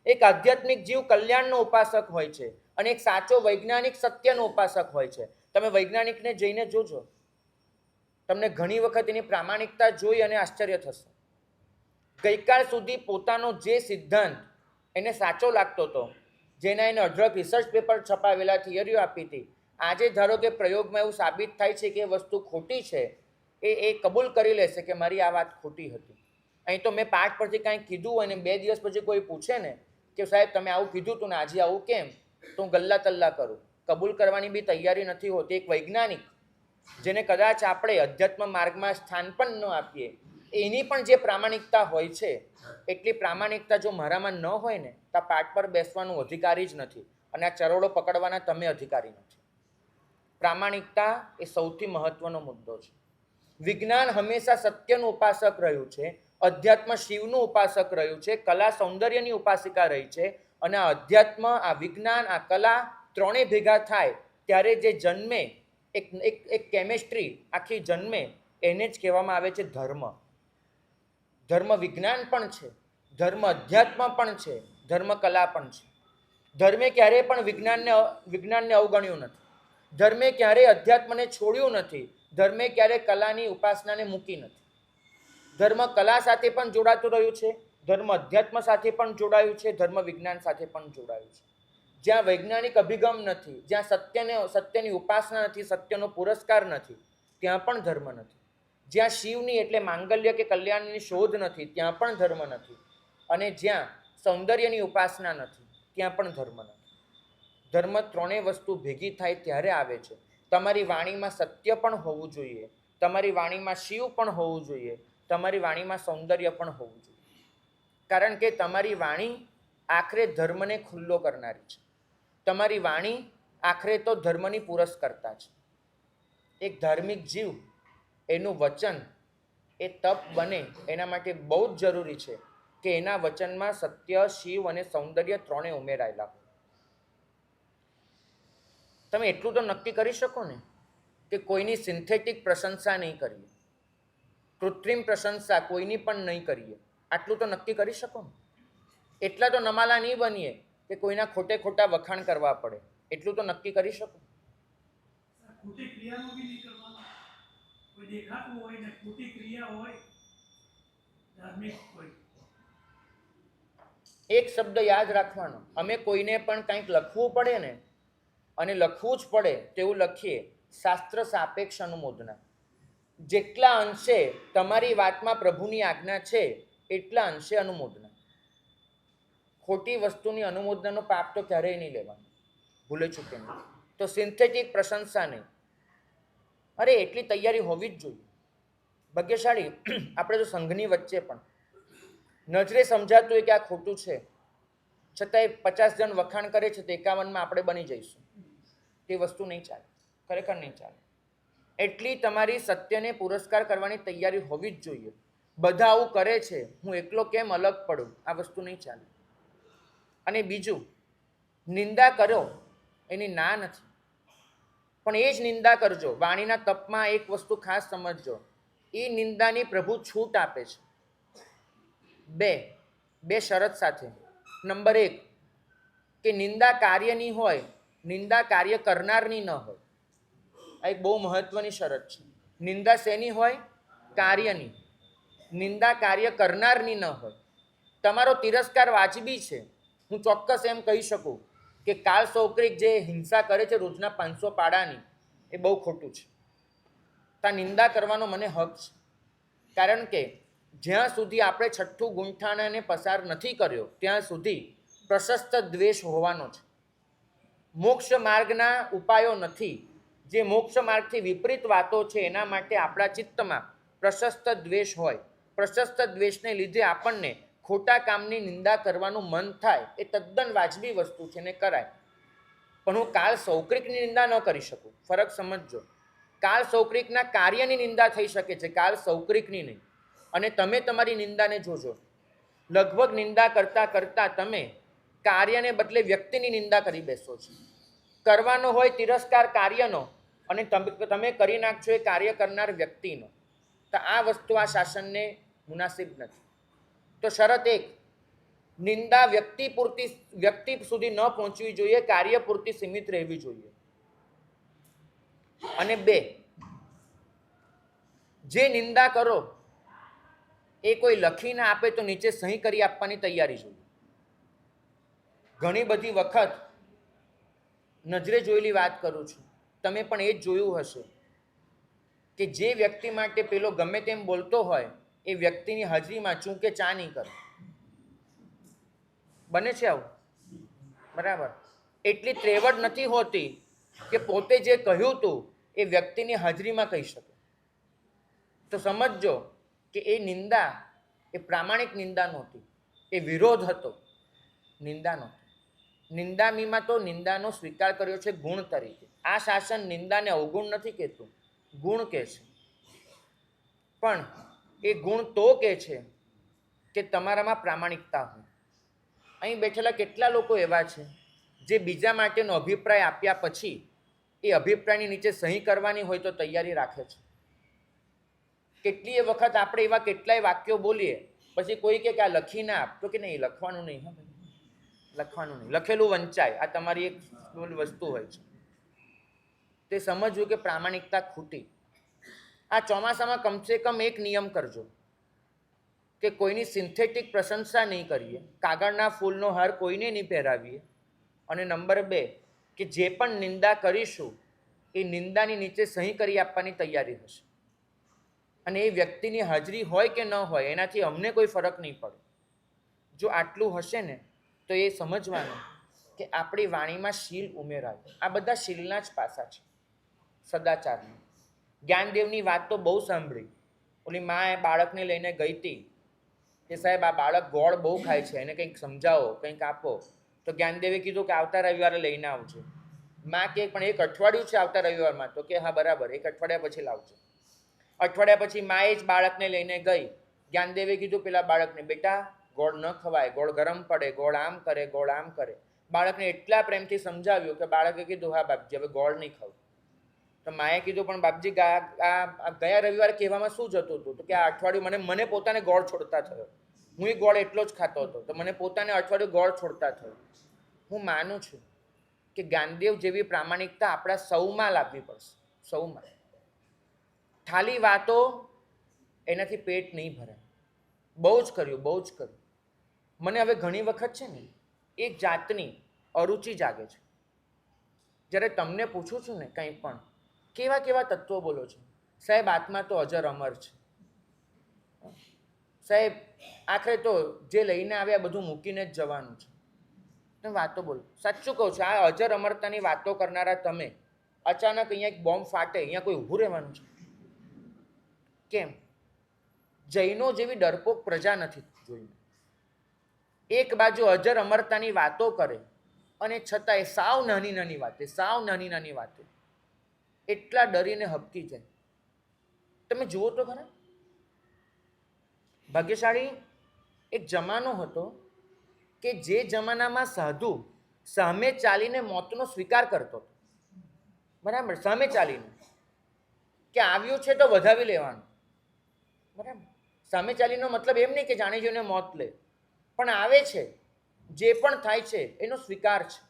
S1: એક આધ્યાત્મિક જીવ કલ્યાણનો ઉપાસક હોય છે. અને એક સાચો વૈજ્ઞાનિક સત્યનો ઉપાસક હોય છે. તમે વૈજ્ઞાનિકને જઈને જોજો, તમને ઘણી વખત એની પ્રામાણિકતા જોઈ અને આશ્ચર્ય થશે. ગઈકાલ સુધી પોતાનો જે સિદ્ધાંત એને સાચો લાગતો હતો, જેના એને અઢળક રિસર્ચ પેપર છપાવેલા, થિયરીઓ આપી હતી, આજે ધારો કે પ્રયોગમાં એવું સાબિત થાય છે કે એ વસ્તુ ખોટી છે, એ કબૂલ કરી લેશે કે મારી આ વાત ખોટી હતી. અહીં તો મેં પાઠ પરથી કાંઈક કીધું હોય ને 2 દિવસ પછી કોઈ પૂછે ને કે સાહેબ તમે આવું કીધું હતું ને આજે આવું કેમ, તો હું ગલ્લા તલ્લા કરું. કબૂલ કરવાની બી તૈયારી નથી હોતી. એક વૈજ્ઞાનિક જેને કદાચ આપણે અધ્યાત્મ માર્ગમાં સ્થાન પણ ન આપીએ, એની પણ જે પ્રામાણિકતા હોય છે એટલી પ્રામાણિકતા જો મારામાં ન હોય ને તો આ પાઠ પર બેસવાનું અધિકારી જ નથી, અને આ ચરોડો પકડવાના તમે અધિકારી નથી. પ્રામાણિકતા એ સૌથી મહત્વનો મુદ્દો છે. વિજ્ઞાન હંમેશા સત્યનું ઉપાસક રહ્યું છે, અધ્યાત્મ શિવનું ઉપાસક રહ્યું છે, કલા સૌંદર્યની ઉપાસિકા રહી છે, અને આ અધ્યાત્મ, આ વિજ્ઞાન, આ કલા ત્રણેય ભેગા થાય ત્યારે જે જન્મે એક કેમેસ્ટ્રી આખી જન્મે, એને જ કહેવામાં આવે છે ધર્મ. ધર્મ વિજ્ઞાન પણ છે, ધર્મ અધ્યાત્મ પણ છે, ધર્મ કલા પણ છે. ધર્મે ક્યારેય પણ વિજ્ઞાનને અવગણ્યું નથી. ધર્મે ક્યારેય અધ્યાત્મને છોડ્યું નથી. ધર્મે ક્યારેય કલાની ઉપાસનાને મૂકી નથી. ધર્મ કલા સાથે પણ જોડાતું રહ્યું છે, ધર્મ અધ્યાત્મ સાથે પણ જોડાયું છે, ધર્મ વિજ્ઞાન સાથે પણ જોડાયું છે. જ્યાં વૈજ્ઞાનિક અભિગમ નથી, જ્યાં સત્યની ઉપાસના નથી, સત્યનો પુરસ્કાર નથી, ત્યાં પણ ધર્મ નથી. જ્યાં શિવની એટલે માંગલ્ય કે કલ્યાણની શોધ નથી, ત્યાં પણ ધર્મ નથી. અને જ્યાં સૌંદર્યની ઉપાસના નથી, ત્યાં પણ ધર્મ નથી. ધર્મ ત્રણેય વસ્તુ ભેગી થાય ત્યારે આવે છે. તમારી વાણીમાં સત્ય પણ હોવું જોઈએ, તમારી વાણીમાં શિવ પણ હોવું જોઈએ, તમારી વાણીમાં સૌંદર્ય પણ હોવું જોઈએ. કારણ કે તમારી વાણી આખરે ધર્મને ખુલ્લો કરનારી છે. તમારી વાણી આખરે તો ધર્મની પુરસ્કર્તા છે. એક ધાર્મિક જીવ, એનું વચન એ તપ બને એના માટે બહુ જ જરૂરી છે કે એના વચનમાં સત્ય, શિવ અને સૌંદર્ય ત્રણેય ઉમેરાયેલા હોય. તમે એટલું તો નક્કી કરી શકો ને કે કોઈની સિન્થેટિક પ્રશંસા નહીં કરીએ, કૃત્રિમ પ્રશંસા કોઈની પણ નહીં કરીએ. આટલું તો નક્કી કરી શકો ને. એટલા તો નમાલા નહીં બનીએ કે કોઈના ખોટે ખોટા વખાણ કરવા પડે. એટલું તો નક્કી કરી શકો.
S2: ખોટી ક્રિયાનો બી નહીં કરવાનો. કોઈ દેખાતું હોય ને ખોટી ક્રિયા હોય ધાર્મિક હોય.
S1: એક શબ્દ યાદ રાખવાનો, અમે કોઈને પણ કંઈક લખવું પડે ને, અને લખવું જ પડે તેવું લખીએ, શાસ્ત્ર સાપેક્ષ અનુમોદના. જેટલા અંશે તમારી વાતમાં પ્રભુની આજ્ઞા છે એટલા અંશે અનુમોદના. ખોટી વસ્તુની અનુમોદનાનો પાપ તો ક્યારેય નહીં લેવાનો, ભૂલે ચૂકે નહીં. તો સિન્થેટિક પ્રશંસા નહીં. અરે એટલી તૈયારી હોવી જ જોઈએ. ભાગ્યશાળી આપણે તો સંઘની વચ્ચે પણ નજરે સમજાતું હોય કે આ ખોટું છે, છતાંય 50 જણ વખાણ કરે છે તો 51માં આપણે બની જઈશું. તે વસ્તુ નહીં ચાલે, ખરેખર નહીં ચાલે. એટલી તમારી સત્યને પુરસ્કાર કરવાની તૈયારી હોવી જ જોઈએ. બધા આવું કરે છે, હું એકલો કેમ અલગ પડું, આ વસ્તુ નહીં ચાલે. અને બીજું, નિંદા કરો એની ના નથી, પણ એ જ નિંદા કરજો. વાણીના તપમાં એક વસ્તુ ખાસ સમજજો, એ નિંદાની પ્રભુ છૂટ આપે છે. બે શરત સાથે. નંબર 1 કે નિંદા કાર્યની હોય, નિંદા કાર્ય કરનારની ન હોય. આ એક બહુ મહત્વની શરત છે. નિંદા શેની હોય? કાર્યની. નિંદા કાર્ય કરનારની ન હોય. તમારો તિરસ્કાર વાજબી છે. હું ચોક્કસ એમ કહી શકું કે કાલ સૌક્રિક જે હિંસા કરે છે રોજના 500 પાડાની, એ બહુ ખોટું છે. તા નિંદા કરવાનો મને હક છે. કારણ કે જ્યાં સુધી આપણે છઠ્ઠું ગુંઠાણાને પસાર નથી કર્યો ત્યાં સુધી પ્રશસ્ત દ્વેષ હોવાનો છે. મોક્ષ માર્ગના ઉપાયો નથી. જે મોક્ષ માર્ગથી વિપરીત વાતો છે એના માટે આપણા ચિત્તમાં પ્રશસ્ત દ્વેષ હોય. પ્રશસ્ત દ્વેષને લીધે આપણને ખોટા કામની નિંદા કરવાનું મન થાય. એ તદ્દન વાજબી વસ્તુ છે ને કરાય. પણ હું કાલ સૌક્રિકની નિંદા ન કરી શકું. ફરક સમજજો. કાલ સૌક્રિકના કાર્યની નિંદા થઈ શકે છે, કાલ સૌક્રિકની નહીં. અને તમે તમારી નિંદાને જોજો, લગભગ નિંદા કરતાં કરતાં તમે કાર્યને બદલે વ્યક્તિની નિંદા કરી બેસો છો. કરવાનો હોય તિરસ્કાર કાર્યનો, અને તમે કરી નાખશો એ કાર્ય કરનાર વ્યક્તિનો. તો આ વસ્તુ આ શાસનને મુનાસિબ નથી. તો શરત 1, નિંદા વ્યક્તિ સુધી ન પહોંચવી જોઈએ, કાર્ય પૂરતી સીમિત રહેવી જોઈએ. અને 2, જે નિંદા કરો એ કોઈ લખીને આપે તો નીચે સહી કરી આપવાની તૈયારી જોઈએ. ઘણી બધી વખત નજરે જોયેલી વાત કરું છું, તમે પણ એ જ જોયું હશે કે જે વ્યક્તિ માટે પેલો ગમે તેમ બોલતો હોય એ વ્યક્તિની હાજરીમાં ચૂં કે ચા નહીં કરે. બને છે આવું? બરાબર. એટલી ત્રેવડ નથી હોતી કે પોતે જે કહ્યું હતું એ વ્યક્તિની હાજરીમાં કહી શકે. તો સમજજો કે એ નિંદા એ પ્રામાણિક નિંદા નહોતી, એ વિરોધ હતો, નિંદા નહોતી. નિંદામીમાં તો નિંદાનો સ્વીકાર કર્યો છે ગુણ તરીકે. આ શાસન નિંદાને અવગુણ નથી કહેતું, ગુણ કહે છે. પણ એ ગુણ તો કહે છે કે તમારામાં પ્રામાણિકતા હોય. અહીં બેઠેલા કેટલા લોકો એવા છે જે બીજા માટેનો અભિપ્રાય આપ્યા પછી એ અભિપ્રાયની નીચે સહી કરવાની હોય તો તૈયારી રાખે છે. કેટલીય વખત આપણે એવા કેટલાય વાક્યો બોલીએ, પછી કોઈ કે આ લખીને આપ, તો કે નહીં લખવાનું નહીં, હા ભાઈ લખવાનું નહીં, લખેલું વંચાય. આ તમારી એક વસ્તુ હોય છે. તે સમજવું કે પ્રામાણિકતા ખૂટી. આ ચોમાસામાં કમસે કમ એક નિયમ કરજો કે કોઈની સિન્થેટિક પ્રશંસા નહીં કરીએ, કાગળના ફૂલનો હાર કોઈને નહીં પહેરાવીએ. અને નંબર 2 કે જે પણ નિંદા કરીશું એ નિંદાની નીચે સહી કરી આપવાની તૈયારી હશે. અને એ વ્યક્તિની હાજરી હોય કે ન હોય એનાથી અમને કોઈ ફરક નહીં પડે. જો આટલું હશે ને તો એ સમજવાનું કે આપણી વાણીમાં શીલ ઉમેરાય. આ બધા શીલના જ પાસા છે, સદાચારના. જ્ઞાનદેવની વાત તો બહુ સાંભળી. ઓલી મા એ બાળકને લઈને ગઈ હતી કે સાહેબ આ બાળક ગોળ બહુ ખાય છે, એને કંઈક સમજાવો, કંઈક આપો. તો જ્ઞાનદેવે કીધું કે આવતા રવિવારે લઈને આવજો. મા કે પણ એક અઠવાડિયું છે આવતા રવિવારમાં. તો કે હા બરાબર, એક અઠવાડિયા પછી લાવજો. અઠવાડિયા પછી માએ જ બાળકને લઈને ગઈ. જ્ઞાનદેવે કીધું પેલા બાળકને, બેટા ગોળ ન ખવાય, ગોળ ગરમ પડે, ગોળ આમ કરે, ગોળ આમ કરે. બાળકને એટલા પ્રેમથી સમજાવ્યું કે બાળકે કીધું હા બાપજી હવે ગોળ નહીં ખાવું. તો માએ કીધું પણ બાપજી ગયા રવિવારે કહેવામાં શું જતું હતું? તો કે આ અઠવાડિયું મને પોતાને ગોળ છોડતા થયો. હું એ ગોળ એટલો જ ખાતો હતો, તો મને પોતાને અઠવાડિયું ગોળ છોડતા થયો. હું માનું છું કે જ્ઞાનદેવ જેવી પ્રામાણિકતા આપણા સૌમાં લાવવી પડશે, સૌમાં. ખાલી વાતો એનાથી પેટ નહીં ભરાય. બહુ જ કર્યું, બહુ જ કર્યું. મને હવે ઘણી વખત છે ને એક જાતની અરુચિ જાગે છે. જ્યારે તમને પૂછું છું ને કંઈ પણ, કેવા કેવા તત્વો બોલો છો? સાહેબ આત્મા તો અજર અમર છે. સાહેબ આખરે તો જે લઈને આવ્યા બધું મૂકીને જ જવાનું છે. તમે વાતો બોલો. સાચું કહું છું, આ અજર અમરતાની વાતો કરનારા તમે અચાનક અહીંયા એક બોમ્બ ફાટે, અહીંયા કોઈ ઊભું રહેવાનું છે? કેમ? જૈનો જેવી ડરપોક પ્રજા નથી જોઈ. એક બાજુ અજર અમરતાની વાતો કરે અને છતાંય સાવ નાની નાની વાતે એટલા ડરીને હબકી જાય. તમે જુઓ તો ખરા. ભાગ્યશાળી એક જમાનો હતો કે જે જમાનામાં સાધુ સામે ચાલીને મોતનો સ્વીકાર કરતો હતો. બરાબર, સામે ચાલીને કે આવ્યું છે તો વધાવી લેવાનું. બરાબર, સામે ચાલીનો મતલબ એમ નહીં કે જાણી જોઈને મોત લે, પણ આવે છે, જે પણ થાય છે એનો સ્વીકાર છે.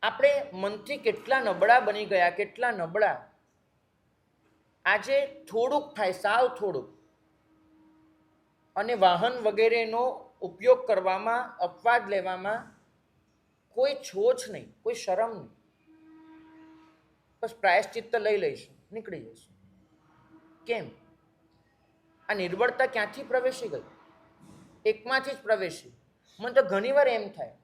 S1: આપણે મનથી કેટલા નબળા બની ગયા, કેટલા નબળા. આજે થોડુંક થાય, સાવ થોડુંક, અને વાહન વગેરેનો ઉપયોગ કરવામાં, અપવાદ લેવામાં કોઈ છોછ નહીં, કોઈ શરમ નહીં. બસ પ્રાયશ્ચિત્ત લઈ લઈશું, નીકળી જઈશું. કેમ? આ નિર્બળતા ક્યાંથી પ્રવેશી ગઈ? એકમાંથી જ પ્રવેશી. મને તો ઘણીવાર એમ થાય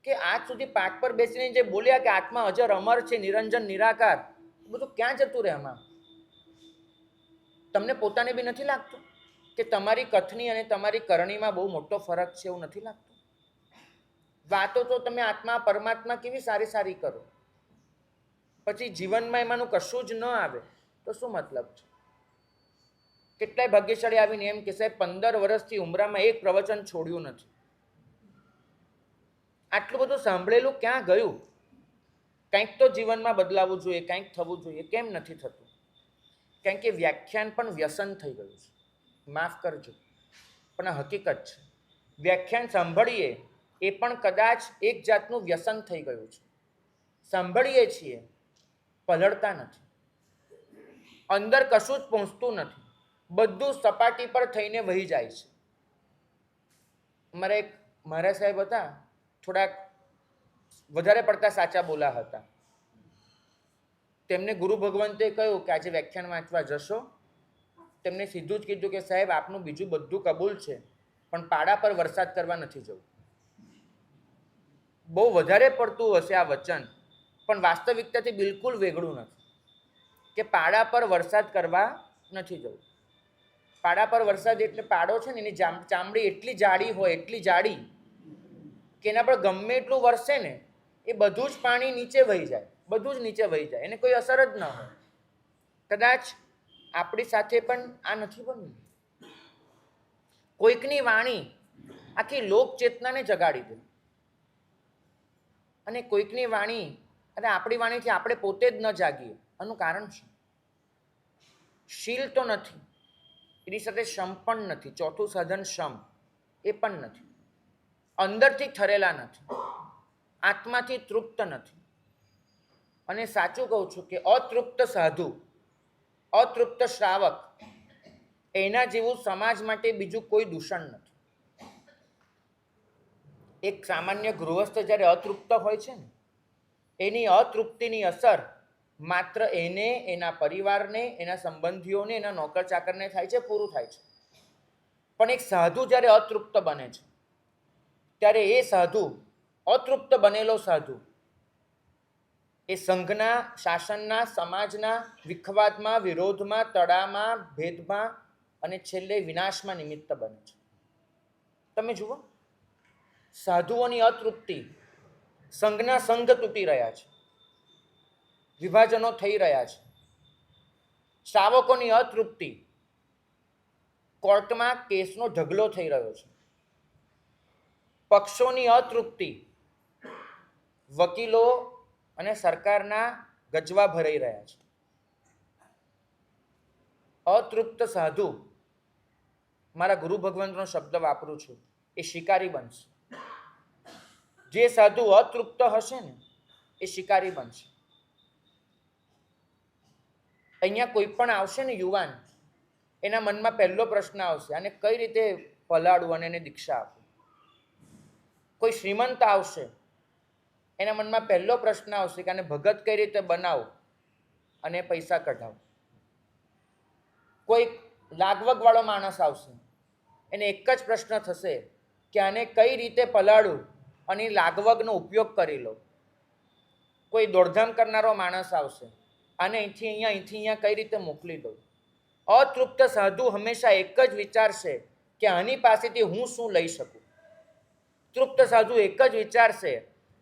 S1: કે આજ સુધી પાઠ પર બેસીને જે બોલ્યા કે આત્મા અજર અમર છે, નિરંજન નિરાકાર, બધું ક્યાં જતું રહે આમાં? તમને પોતાને બી નથી લાગતું કે તમારી કથની અને તમારી કરણીમાં બહુ મોટો ફરક છે? એવું નથી લાગતું? વાતો તો તમે આત્મા પરમાત્મા કેવી સારી સારી કરો, પછી જીવનમાં એમાંનું કશું જ ન આવે તો શું મતલબ છે? કેટલાય ભાગ્યશાળી આવીને એમ કે સાહેબ 15 વર્ષથી ઉમરામાં એક પ્રવચન છોડ્યું નથી. આટલું બધું સાંભળેલું ક્યાં ગયું? કંઈક તો જીવનમાં બદલાવવું જોઈએ, કંઈક થવું જોઈએ. કેમ નથી થતું? કારણ કે વ્યાખ્યાન પણ વ્યસન થઈ ગયું છે. માફ કરજો, પણ આ હકીકત છે. વ્યાખ્યાન સાંભળીએ એ પણ કદાચ એક જાતનું વ્યસન થઈ ગયું છે. સાંભળીએ છીએ, પલળતા નથી, અંદર કશું જ પહોંચતું નથી, બધું સપાટી પર થઈને વહી જાય છે. મારા સાહેબ હતા, થોડાક વધારે પડતા સાચા બોલા હતા. તેમને ગુરુ ભગવંતે કહ્યું કે આજે વ્યાખ્યાન વાંચવા જશો તેમને સીધું જ કીધું કે સાહેબ આપનું બીજું બધું કબૂલ છે, પણ પાડા પર વરસાદ કરવા નથી જવું. બહુ વધારે પડતું હશે આ વચન, પણ વાસ્તવિકતાથી બિલકુલ વેગળું નથી કે પાડા પર વરસાદ કરવા નથી જવું. પાડા પર વરસાદ એટલે પાડો છે ને, એની ચામડી એટલી જાડી હોય, એટલી જાડી કે એના પર ગમે એટલું વરસે ને એ બધું જ પાણી નીચે વહી જાય, બધું જ નીચે વહી જાય, એને કોઈ અસર જ ન હોય. કદાચ આપણી સાથે પણ આ નથી બન્યું. કોઈકની વાણી આખી લોક ચેતનાને જગાડી દે, અને કોઈકની વાણી અને આપણી વાણીથી આપણે પોતે જ ન જાગીએ. આનું કારણ છે શીલ તો નથી, એની સાથે શમ પણ નથી. ચોથું સાધન શમ, એ પણ નથી. અંદરથી ઠરેલા નથી, આત્માથી તૃપ્ત નથી. અને સાચું કહું છું કે અતૃપ્ત સાધુ, અતૃપ્ત શ્રાવક, એના જેવું સમાજ માટે બીજું કોઈ દૂષણ નથી. એક સામાન્ય ગૃહસ્થ જ્યારે અતૃપ્ત હોય છે ને, એની અતૃપ્તિની અસર માત્ર એને, એના પરિવારને, એના સંબંધીઓને, એના નોકર ચાકરને થાય છે, પૂરું થાય છે. પણ એક સાધુ જ્યારે અતૃપ્ત બને છે, ત્યારે એ સાધુ, અતૃપ્ત બનેલો સાધુ, એ સંઘના, શાસનના, સમાજના વિખવાદમાં, વિરોધમાં, તડામાં, ભેદમાં અને છેલ્લે વિનાશમાં નિમિત્ત બને છે. તમે જુઓ, સાધુઓની અતૃપ્તિ, સંઘના સંઘ તૂટી રહ્યા છે, વિભાજનો થઈ રહ્યા છે. શ્રાવકોની અતૃપ્તિ, કોર્ટમાં કેસનો ઢગલો થઈ રહ્યો છે. પક્ષોની અતૃપ્તિ, વકીલો અને સરકારના ગજવા ભરાઈ રહ્યા છે. અતૃપ્ત સાધુ, મારા ગુરુ ભગવંતનો શબ્દ વાપરું છું, એ શિકારી બનશે. જે સાધુ અતૃપ્ત હશે ને, એ શિકારી બનશે. અહીંયા કોઈ પણ આવશે ને યુવાન, એના મનમાં પહેલો પ્રશ્ન આવશે, આને કઈ રીતે પલાળવું અને એને દીક્ષા આપવું. કોઈ શ્રીમંત આવશે, એના મનમાં પહેલો પ્રશ્ન આવશે કે આને ભગત કઈ રીતે બનાવો અને પૈસા કઢાવો. કોઈ લાગવગ વાળો માણસ આવશે, એને એક જ પ્રશ્ન થશે કે આને કઈ રીતે પલાળું અને લાગવગનો ઉપયોગ કરી લો. કોઈ દોડધામ કરનારો માણસ આવશે, આને અહીંથી અહીંયા કઈ રીતે મોકલી દઉં. અતૃપ્ત સાધુ હંમેશા એક જ વિચારશે કે આની પાસેથી હું શું લઈ શકું. તૃપ્ત સાધુ એક જ વિચારશે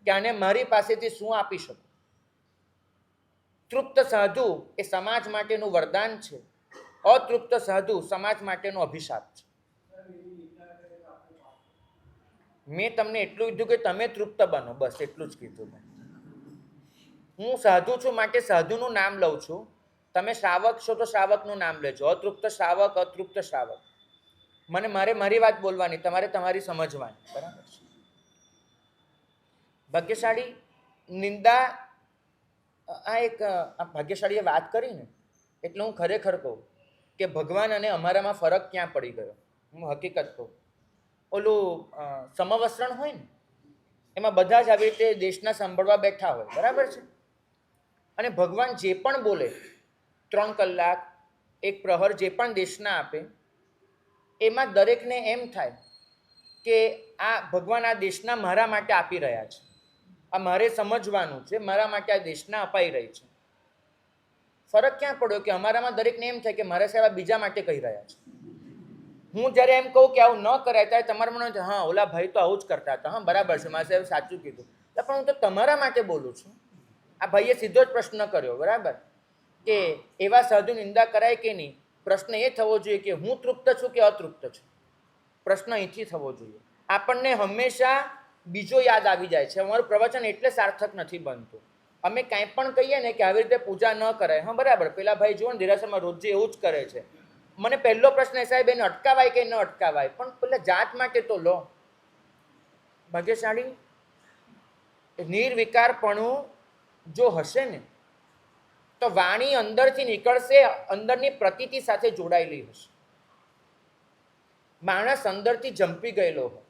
S1: કે આને મારી પાસેથી શું આપી શકું. તૃપ્ત સાધુ એ સમાજ માટેનું વરદાન છે, અતૃપ્ત સાધુ સમાજ માટેનો અભિશાપ છે. મેં તમને એટલું કીધું કે તમે તૃપ્ત બનો, બસ એટલું જ કીધું. હું સાધુ છું માટે સાધુનું નામ લઉં છું. તમે શ્રાવક છો તો શ્રાવકનું નામ લેજો. અતૃપ્ત શ્રાવક, અતૃપ્ત શ્રાવક. મારે મારી વાત બોલવાની, તમારે તમારી સમજવાની. બરાબર છે? ભાગ્યશાળી નિંદા, આ ભાગ્યશાળીએ વાત કરી ને, એટલે હું ખરેખર કહું કે ભગવાન અને અમારામાં ફરક ક્યાં પડી ગયો. હું હકીકત કહું, ઓલું સમવસ્ત્રણ હોય ને, એમાં બધા જ આવી રીતે દેશના સાંભળવા બેઠા હોય, બરાબર છે? અને ભગવાન જે પણ બોલે, 3 કલાક, 1 પ્રહર જે પણ દેશના આપે, એમાં દરેકને એમ થાય કે આ ભગવાન આ દેશના મારા માટે આપી રહ્યા છે, આ મારે સમજવાનું છે, મારા માટે આ દેશના અપાઈ રહી છે. ફરક ક્યાં પડ્યો કે અમારામાં દરેકને એમ થાય કે મારા સેવા બીજા માટે કહી રહ્યા છે. હું જ્યારે એમ કહું કે આવું ન કરાય, ત્યારે તમારા મને હા ઓલા ભાઈ તો આવું જ કરતા હતા, હા બરાબર છે, મારે સાહેબ સાચું કીધું. પણ હું તો તમારા માટે બોલું છું. આ ભાઈએ સીધો જ પ્રશ્ન કર્યો, બરાબર, કે એવા સાધુ નિંદા કરાય કે નહીં. પ્રશ્ન એ થવો જોઈએ કે હું તૃપ્ત છું કે અતૃપ્ત છું. પ્રશ્ન અહીંથી થવો જોઈએ. આપણને હંમેશા બીજો યાદ આવી જાય છે. અમારું પ્રવચન એટલે સાર્થક નથી બનતું. અમે કાંઈ પણ કહીએ ને કે આવી રીતે પૂજા ન કરાય, હા બરાબર, પેલા ભાઈ જુઓ ને દેરાસરમાં રોજે એવું જ કરે છે. મને પહેલો પ્રશ્ન સાહેબ એને અટકાવાય કે ન અટકાવાય, પણ પેલા જાત માટે તો લો. ભાગ્યશાળી નિર્વિકારપણું જો હશે ને, તો વાણી અંદરથી નીકળશે, અંદરની પ્રતીતિ સાથે જોડાયેલી હશે. માણસ અંદરથી જંપી ગયેલો હોય.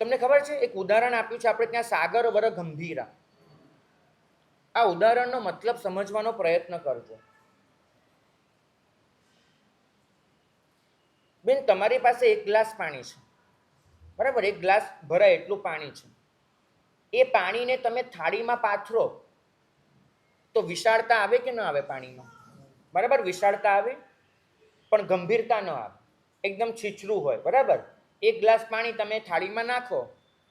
S1: તમને ખબર છે, એક ઉદાહરણ આપ્યું છે આપણે ત્યાં, સાગર વર ગંભીરા. આ ઉદાહરણનો મતલબ સમજવાનો પ્રયત્ન કરજો. બેન તમારી પાસે એક ગ્લાસ પાણી છે, બરાબર, એક ગ્લાસ ભરાય એટલું પાણી છે. એ પાણીને તમે થાળીમાં પાથરો તો વિશાળતા આવે કે ન આવે પાણીમાં? બરાબર, વિશાળતા આવે, પણ ગંભીરતા ન આવે. એકદમ છીછરું હોય, બરાબર. એક ગ્લાસ પાણી તમે થાળીમાં નાખો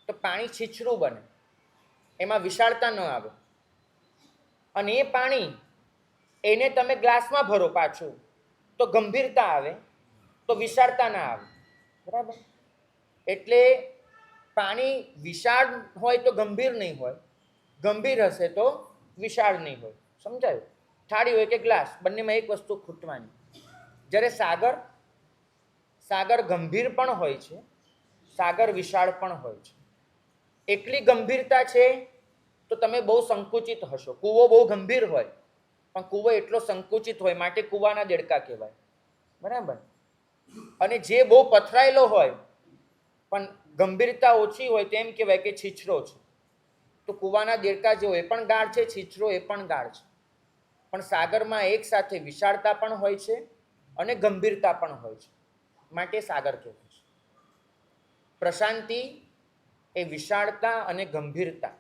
S1: તો પાણી છીછરું બને, એમાં વિશાળતા ન આવે. અને એ પાણી એને તમે ગ્લાસમાં ભરો પાછું તો ગંભીરતા આવે, તો વિશાળતા ના આવે, બરાબર. એટલે પાણી વિશાળ હોય તો ગંભીર નહીં હોય, ગંભીર હશે તો વિશાળ નહીં હોય. સમજાયું? થાળી હોય કે ગ્લાસ, બંનેમાં એક વસ્તુ ખૂટવાની. જ્યારે સાગર ગંભીર પણ હોય છે, સાગર વિશાળ પણ હોય છે. એટલી ગંભીરતા છે તો તમે બહુ સંકુચિત હશો. કૂવો બહુ ગંભીર હોય પણ કૂવો એટલો સંકુચિત હોય, માટે કૂવાના દેડકા કહેવાય, બરાબર. અને જે બહુ પથરાયેલો હોય પણ ગંભીરતા ઓછી હોય તેમ કહેવાય કે છીછરો છે. તો કૂવાના દેડકા જેવો એ પણ ગાઢ છે, છીછરો એ પણ ગાઢ છે. પણ સાગરમાં એક સાથે વિશાળતા પણ હોય છે અને ગંભીરતા પણ હોય છે, માટે સાગર કહેવાય છે. પ્રશાંતિ એ વિશાળતા અને ગંભીરતા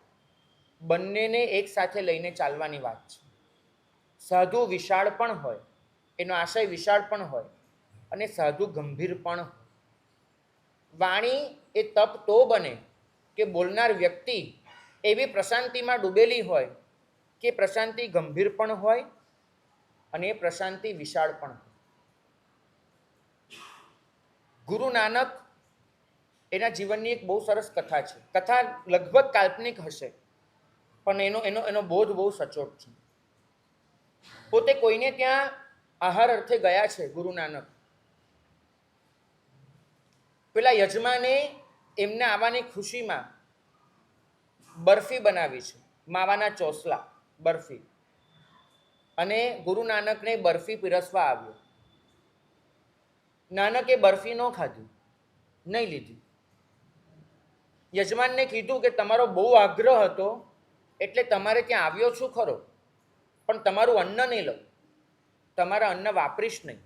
S1: બંનેને એક સાથે લઈને ચાલવાની વાત છે. સાધુ વિશાળ પણ હોય, એનો આશય વિશાળ પણ હોય, અને સાધુ ગંભીર પણ હોય. વાણી એ તપ તો બને કે બોલનાર વ્યક્તિ એવી પ્રશાંતિમાં ડૂબેલી હોય કે પ્રશાંતિ ગંભીર પણ હોય અને એ પ્રશાંતિ વિશાળ પણ હોય. ગુરુ નાનક, એના જીવનની એક બહુ સરસ કથા છે. કથા લગભગ કાલ્પનિક હશે પણ એનો બોધ બહુ સચોટ છે. પોતે કોઈને ત્યાં આહાર અર્થે ગયા છે ગુરુ નાનક. પેલા યજમાને એમને આવવાની ખુશીમાં બરફી બનાવી છે, માવાના ચોસલા, બરફી. અને ગુરુ નાનકને બરફી પીરસવા આવ્યો. નાનકે બરફી ન ખાધી, નહીં લીધી. યજમાનને કીધું કે તમારો બહુ આગ્રહ હતો એટલે તમારે ત્યાં આવ્યો છું ખરો, પણ તમારું અન્ન નહીં લઉં, તમારા અન્ન વાપરીશ નહીં.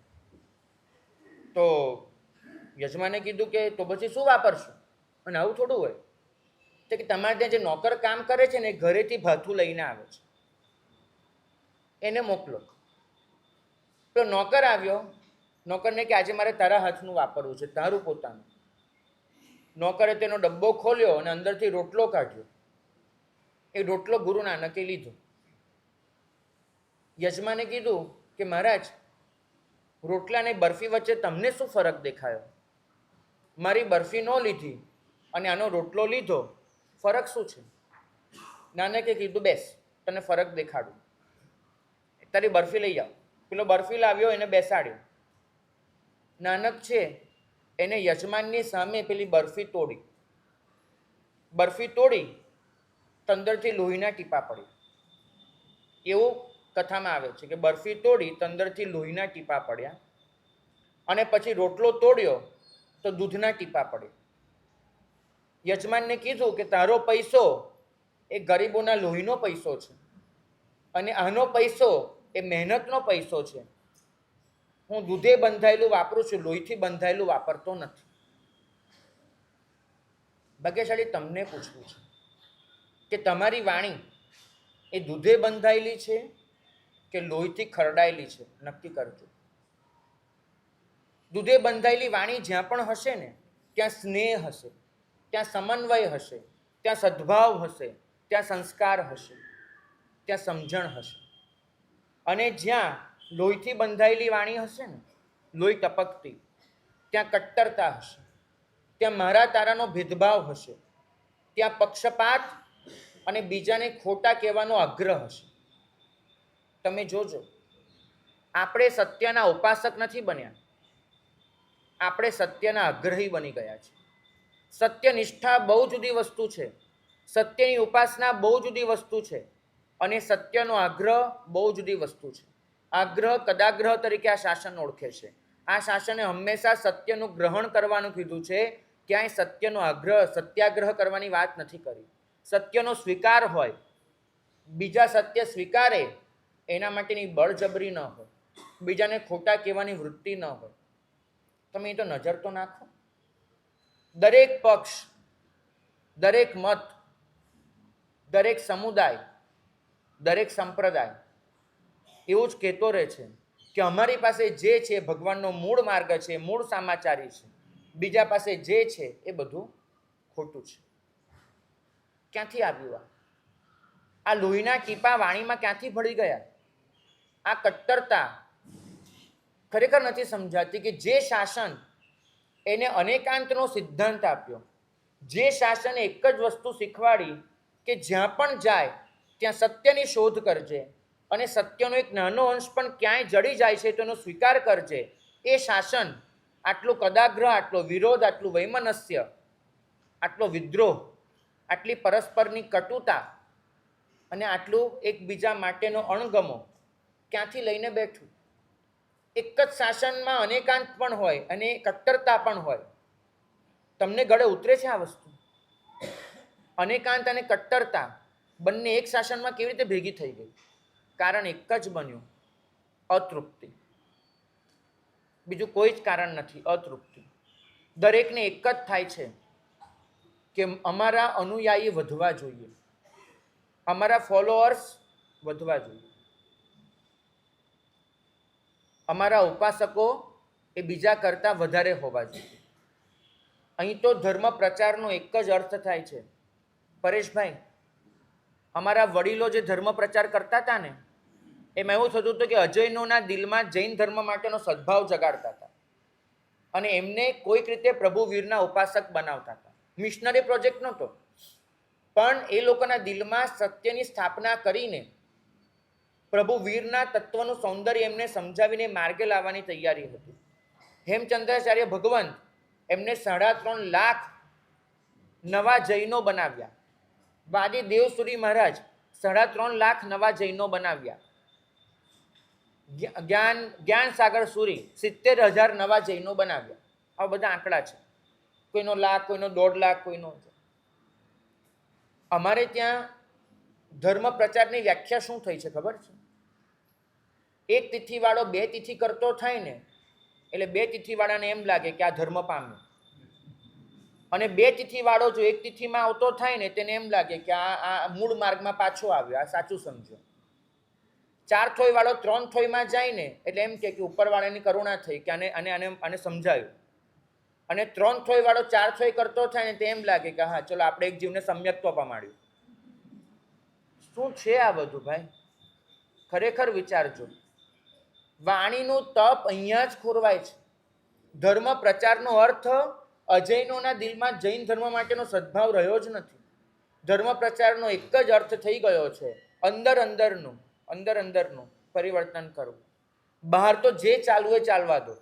S1: તો યજમાને કીધું કે તો પછી શું વાપરશું? અને આવું થોડું હોય. તો કે તમારે ત્યાં જે નોકર કામ કરે છે ને એ ઘરેથી ભાથું લઈને આવે છે, એને મોકલો. તો નોકર આવ્યો, નોકરને કે આજે મારે તારા હાથનું વાપરવું છે, તારું પોતાનું. નોકરે તેનો ડબ્બો ખોલ્યો અને અંદરથી રોટલો કાઢ્યો. એ રોટલો ગુરુ નાનકે લીધો. યજમાને કીધું કે મહારાજ, રોટલા અને બરફી વચ્ચે તમને શું ફરક દેખાયો? મારી બરફી ન લીધી અને આનો રોટલો લીધો, ફરક શું છે? નાનકે કીધું બેસ, તને ફરક દેખાડું. તારી બરફી લઈ આવ. પેલો બરફી લાવ્યો, એને બેસાડ્યો. નાનક છે એને યજમાનની સામે પેલી બરફી તોડી. બરફી તોડી તંદરથી લોહીના ટીપા પડ્યા. એવું કથામાં આવે છે કે બરફી તોડી તંદરથી લોહીના ટીપા પડ્યા. અને પછી રોટલો તોડ્યો તો દૂધના ટીપા પડ્યા. યજમાનને કીધું કે તારો પૈસો એ ગરીબોના લોહીનો પૈસો છે અને આનો પૈસો એ મહેનતનો પૈસો છે. હું દૂધે બંધાયેલું વાપરું છું, લોહીથી બંધાયેલું વાપરતો નથી. ભાગ્યશાળી તમને પૂછવું છે કે તમારી વાણી એ દૂધે બંધાયેલી છે કે લોહીથી ખરડાયેલી છે? નક્કી કરજો. દૂધે બંધાયેલી વાણી જ્યાં પણ હશે ને ત્યાં સ્નેહ હશે, ત્યાં સમન્વય હશે, ત્યાં સદ્ભાવ હશે, ત્યાં સંસ્કાર હશે, ત્યાં સમજણ હશે. અને જ્યાં લોહીથી બંધાયેલી વાણી હશે ને, લોહી ટપકતી, ત્યાં કટ્ટરતા હશે, ત્યાં મારા તારાનો ભેદભાવ હશે, ત્યાં પક્ષપાત અને બીજાને ખોટા કહેવાનો આગ્રહ હશે. તમે જોજો, આપણે સત્યના ઉપાસક નથી બન્યા, આપણે સત્યના આગ્રહી બની ગયા છે. સત્યનિષ્ઠા બહુ જુદી વસ્તુ છે, સત્યની ઉપાસના બહુ જુદી વસ્તુ છે, અને સત્યનો આગ્રહ બહુ જુદી વસ્તુ છે. આગ્રહ કદાગ્રહ તરીકે આ શાસન ઓળખે છે. આ શાસને હંમેશા સત્યનું ગ્રહણ કરવાનું કીધું છે, ક્યાંય સત્યનો આગ્રહ, સત્યાગ્રહ કરવાની વાત નથી કરી. સત્યનો સ્વીકાર હોય, બીજા સત્ય સ્વીકારે એના માટેની બળજબરી ન હોય, બીજાને ખોટા કહેવાની વૃત્તિ ન હોય. તમે એ તો નજર તો નાખો. દરેક પક્ષ, દરેક મત, દરેક સમુદાય, દરેક સંપ્રદાય એવું જ કહેતો રહે છે કે અમારી પાસે જે છે ભગવાનનો મૂળ માર્ગ છે, મૂળ સામાચારી છે. બીજા પાસે જે છે એ બધું ખોટું છે. ક્યાંથી આવ્યું આ લોહીના ટીપા વાણીમાં ક્યાંથી ભળી ગયા? આ કટ્ટરતા ખરેખર નથી સમજાતી કે જે શાસન એને અનેકાંતનો સિદ્ધાંત આપ્યો, જે શાસને એક જ વસ્તુ શીખવાડી કે જ્યાં પણ જાય ત્યાં સત્યની શોધ કરજે અને સત્યનો એક નાનો અંશ પણ ક્યાંય જડી જાય છે તેનો સ્વીકાર કરજે, એ શાસન આટલું કદાગ્રહ, આટલો વિરોધ, આટલું વૈમનસ્ય, આટલો વિદ્રોહ, આટલી પરસ્પરની કટુતા અને આટલું એકબીજા માટેનો અણગમો ક્યાંથી લઈને બેઠું? એક જ શાસનમાં અનેકાંત પણ હોય અને કટ્ટરતા પણ હોય. તમને ગળે ઉતરે છે આ વસ્તુ? અનેકાંત અને કટ્ટરતા બંને એક શાસનમાં કેવી રીતે ભેગી થઈ ગઈ? કારણ એક જ બન્યું, અતૃપ્તિ. બીજું કોઈ જ કારણ નથી, અતૃપ્તિ. દરેકને એક જ થાય છે કે અમારા અનુયાયી વધવા જોઈએ, અમારા ફોલોઅર્સ વધવા જોઈએ, અમારા ઉપાસકો એ બીજા કરતાં વધારે હોવા જોઈએ. અહીં તો ધર્મ પ્રચારનો એક જ અર્થ થાય છે, પરેશભાઈ, અમારા વડીલો જે ધર્મ પ્રચાર કરતા હતા ને, એમાં એવું થતું હતું કે અજૈનોના દિલમાં જૈન ધર્મ માટેનો સદભાવ જગાડતા હતા અને એમને કોઈક રીતે પ્રભુ વીરના ઉપાસક બનાવતા હતા. મિશનરી પ્રોજેક્ટ નહોતો, પણ એ લોકોના દિલમાં સત્યની સ્થાપના કરીને પ્રભુ વીરના તત્વનું સૌંદર્ય એમને સમજાવીને માર્ગે લાવવાની તૈયારી હતી. હેમચંદ્રાચાર્ય ભગવંત એમને 3.5 લાખ નવા જૈનો બનાવ્યા. વાદી દેવસુરી મહારાજ 3.5 લાખ નવા જૈનો બનાવ્યા. જ્ઞાન સાગર સુરી 70,000 નવા જૈનો બનાવ્યા. આ બધા આંકડા છે, કોઈનો 1 લાખ, કોઈનો 1.5 લાખ, કોઈનો. અમારે ત્યાં ધર્મ પ્રચારની વ્યાખ્યા શું થઈ છે ખબર છે? એક તિથિવાળો 2 તિથિ કરતો થાય ને એટલે 2 તિથિવાળાને એમ લાગે કે આ ધર્મ પામ્યો, અને 2 તિથિવાળો જો 1 તિથિમાં આવતો થાય ને તેને એમ લાગે કે આ મૂળ માર્ગમાં પાછો આવ્યો, આ સાચું સમજો. 4 થોઈવાળો 3 થોઈમાં જાય ને એટલે એમ કે ઉપરવાળાની કરુણા થઈ કે આને સમજાયું, અને 3 થોઈવાળો 4 થોઈ કરતો થાય ને તે એમ લાગે કે હા ચલો આપણે એક જીવને સમ્યક્ત્વ પમાડ્યું. શું છે આ બધું ભાઈ? ખરેખર વિચારજો. વાણીનું તપ અહીંયા જ ખોરવાય છે. ધર્મ પ્રચારનો અર્થ અજૈનોના દિલમાં જૈન ધર્મ માટેનો સદભાવ રહ્યો જ નથી. ધર્મ પ્રચારનો એક જ અર્થ થઈ ગયો છે અંદર અંદરનું પરિવર્તન કરવું. બહાર તો જે ચાલવું એ ચાલવા દો,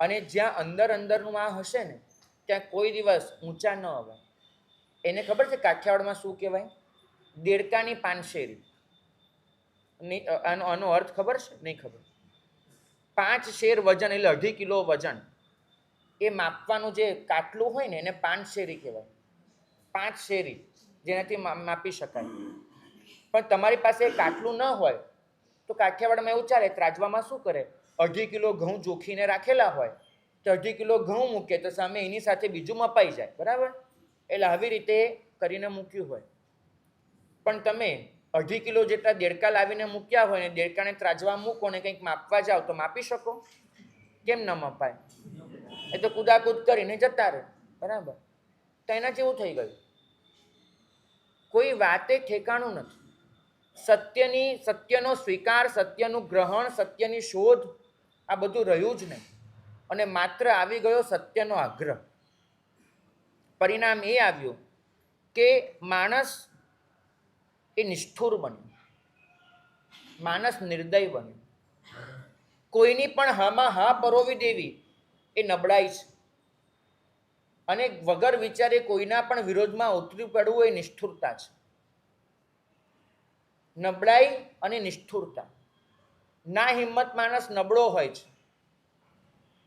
S1: અને જ્યાં અંદરનું આ હશે ને ત્યાં કોઈ દિવસ ઊંચા ન અવાય. એને ખબર છે કાઠિયાવાડમાં શું કહેવાય? દેડકાની પાનશેરી. આનો અર્થ ખબર છે? નહીં ખબર. 5 શેર વજન એટલે 2.5 કિલો વજન એ માપવાનું જે કાટલું હોય ને એને પાનશેરી કહેવાય. 5 શેરી જેનાથી માપી શકાય. પણ તમારી પાસે કાટલું ન હોય તો કાઠિયાવાડમાં એવું ચાલે, ત્રાજવામાં શું કરે? 2.5 કિલો ઘઉં જોખીને રાખેલા હોય તો 2.5 કિલો ઘઉં મૂકે તો સામે એની સાથે બીજું મપાઈ જાય, બરાબર? એટલે આવી રીતે કરીને મૂક્યું હોય. પણ તમે 2.5 કિલો જેટલા દેડકા લાવીને મૂક્યા હોય ને દેડકાને ત્રાજવા મૂકો ને કંઈક માપવા જાઓ તો માપી શકો? કેમ ન મપાય? એ તો કુદાકૂદ કરીને જતા રહે, બરાબર? તો એના જેવું થઈ ગયું. કોઈ વાતે ઠેકાણું નથી. સત્યનો સ્વીકાર, સત્યનું ગ્રહણ, સત્યની શોધ આ બધું રહ્યું જ નહીં, અને માત્ર આવી ગયો સત્યનો આગ્રહ. પરિણામ એ આવ્યું કે માણસ એ નિષ્ઠુર બન્યું, માણસ નિર્દય બન્યું. કોઈની પણ હામાં હા પરોવી દેવી એ નબળાઈ છે, અને વગર વિચારે કોઈના પણ વિરોધમાં ઉતરી પડવું એ નિષ્ઠુરતા છે. નબળાઈ અને નિષ્ઠુરતા. ના હિંમત માણસ નબળો હોય છે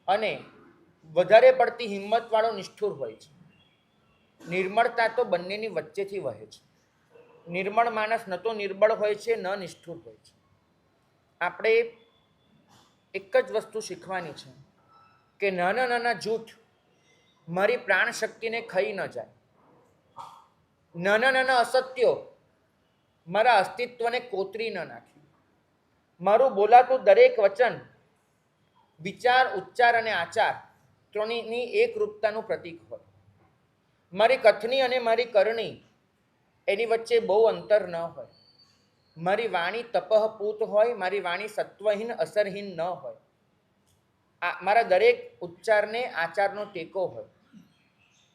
S1: અને વધારે પડતી હિંમતવાળો નિષ્ઠુર હોય છે. નિર્મળતા તો બંનેની વચ્ચેથી વહે છે. નિર્મળ માણસ ન તો નિર્બળ હોય છે ન નિષ્ઠુર હોય છે. આપણે એક જ વસ્તુ શીખવાની છે કે નાના નાના જૂઠ મારી પ્રાણ શક્તિને ખાઈ ન જાય, નાના નાના અસત્યો મારા અસ્તિત્વને કોતરી ન નાખે, મારું બોલાતું દરેક વચન વિચાર, ઉચ્ચાર અને આચાર ત્રણેયની એકરૂપતાનું પ્રતીક હોય, મારી કથની અને મારી કરણી એની વચ્ચે બહુ અંતર ન હોય, મારી વાણી તપઃપૂત હોય, મારી વાણી સત્વહીન અસરહીન ન હોય, મારા દરેક ઉચ્ચારને આચારનો ટેકો હોય,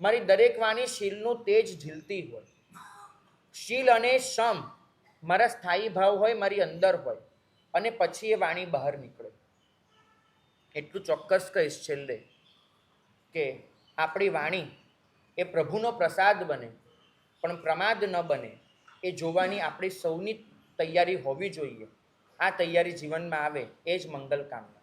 S1: મારી દરેક વાણી શીલનું તેજ ઝીલતી હોય, શીલ અને શમ મારા સ્થાયી ભાવ હોય, મારી અંદર હોય, અને પછી એ વાણી બહાર નીકળે. એટલું ચોક્કસ કહીશ છેલ્લે કે આપણી વાણી એ પ્રભુનો પ્રસાદ બને પણ પ્રમાદ ન બને એ જોવાની આપણી સૌની તૈયારી હોવી જોઈએ. આ તૈયારી જીવનમાં આવે એ જ મંગલ કામના.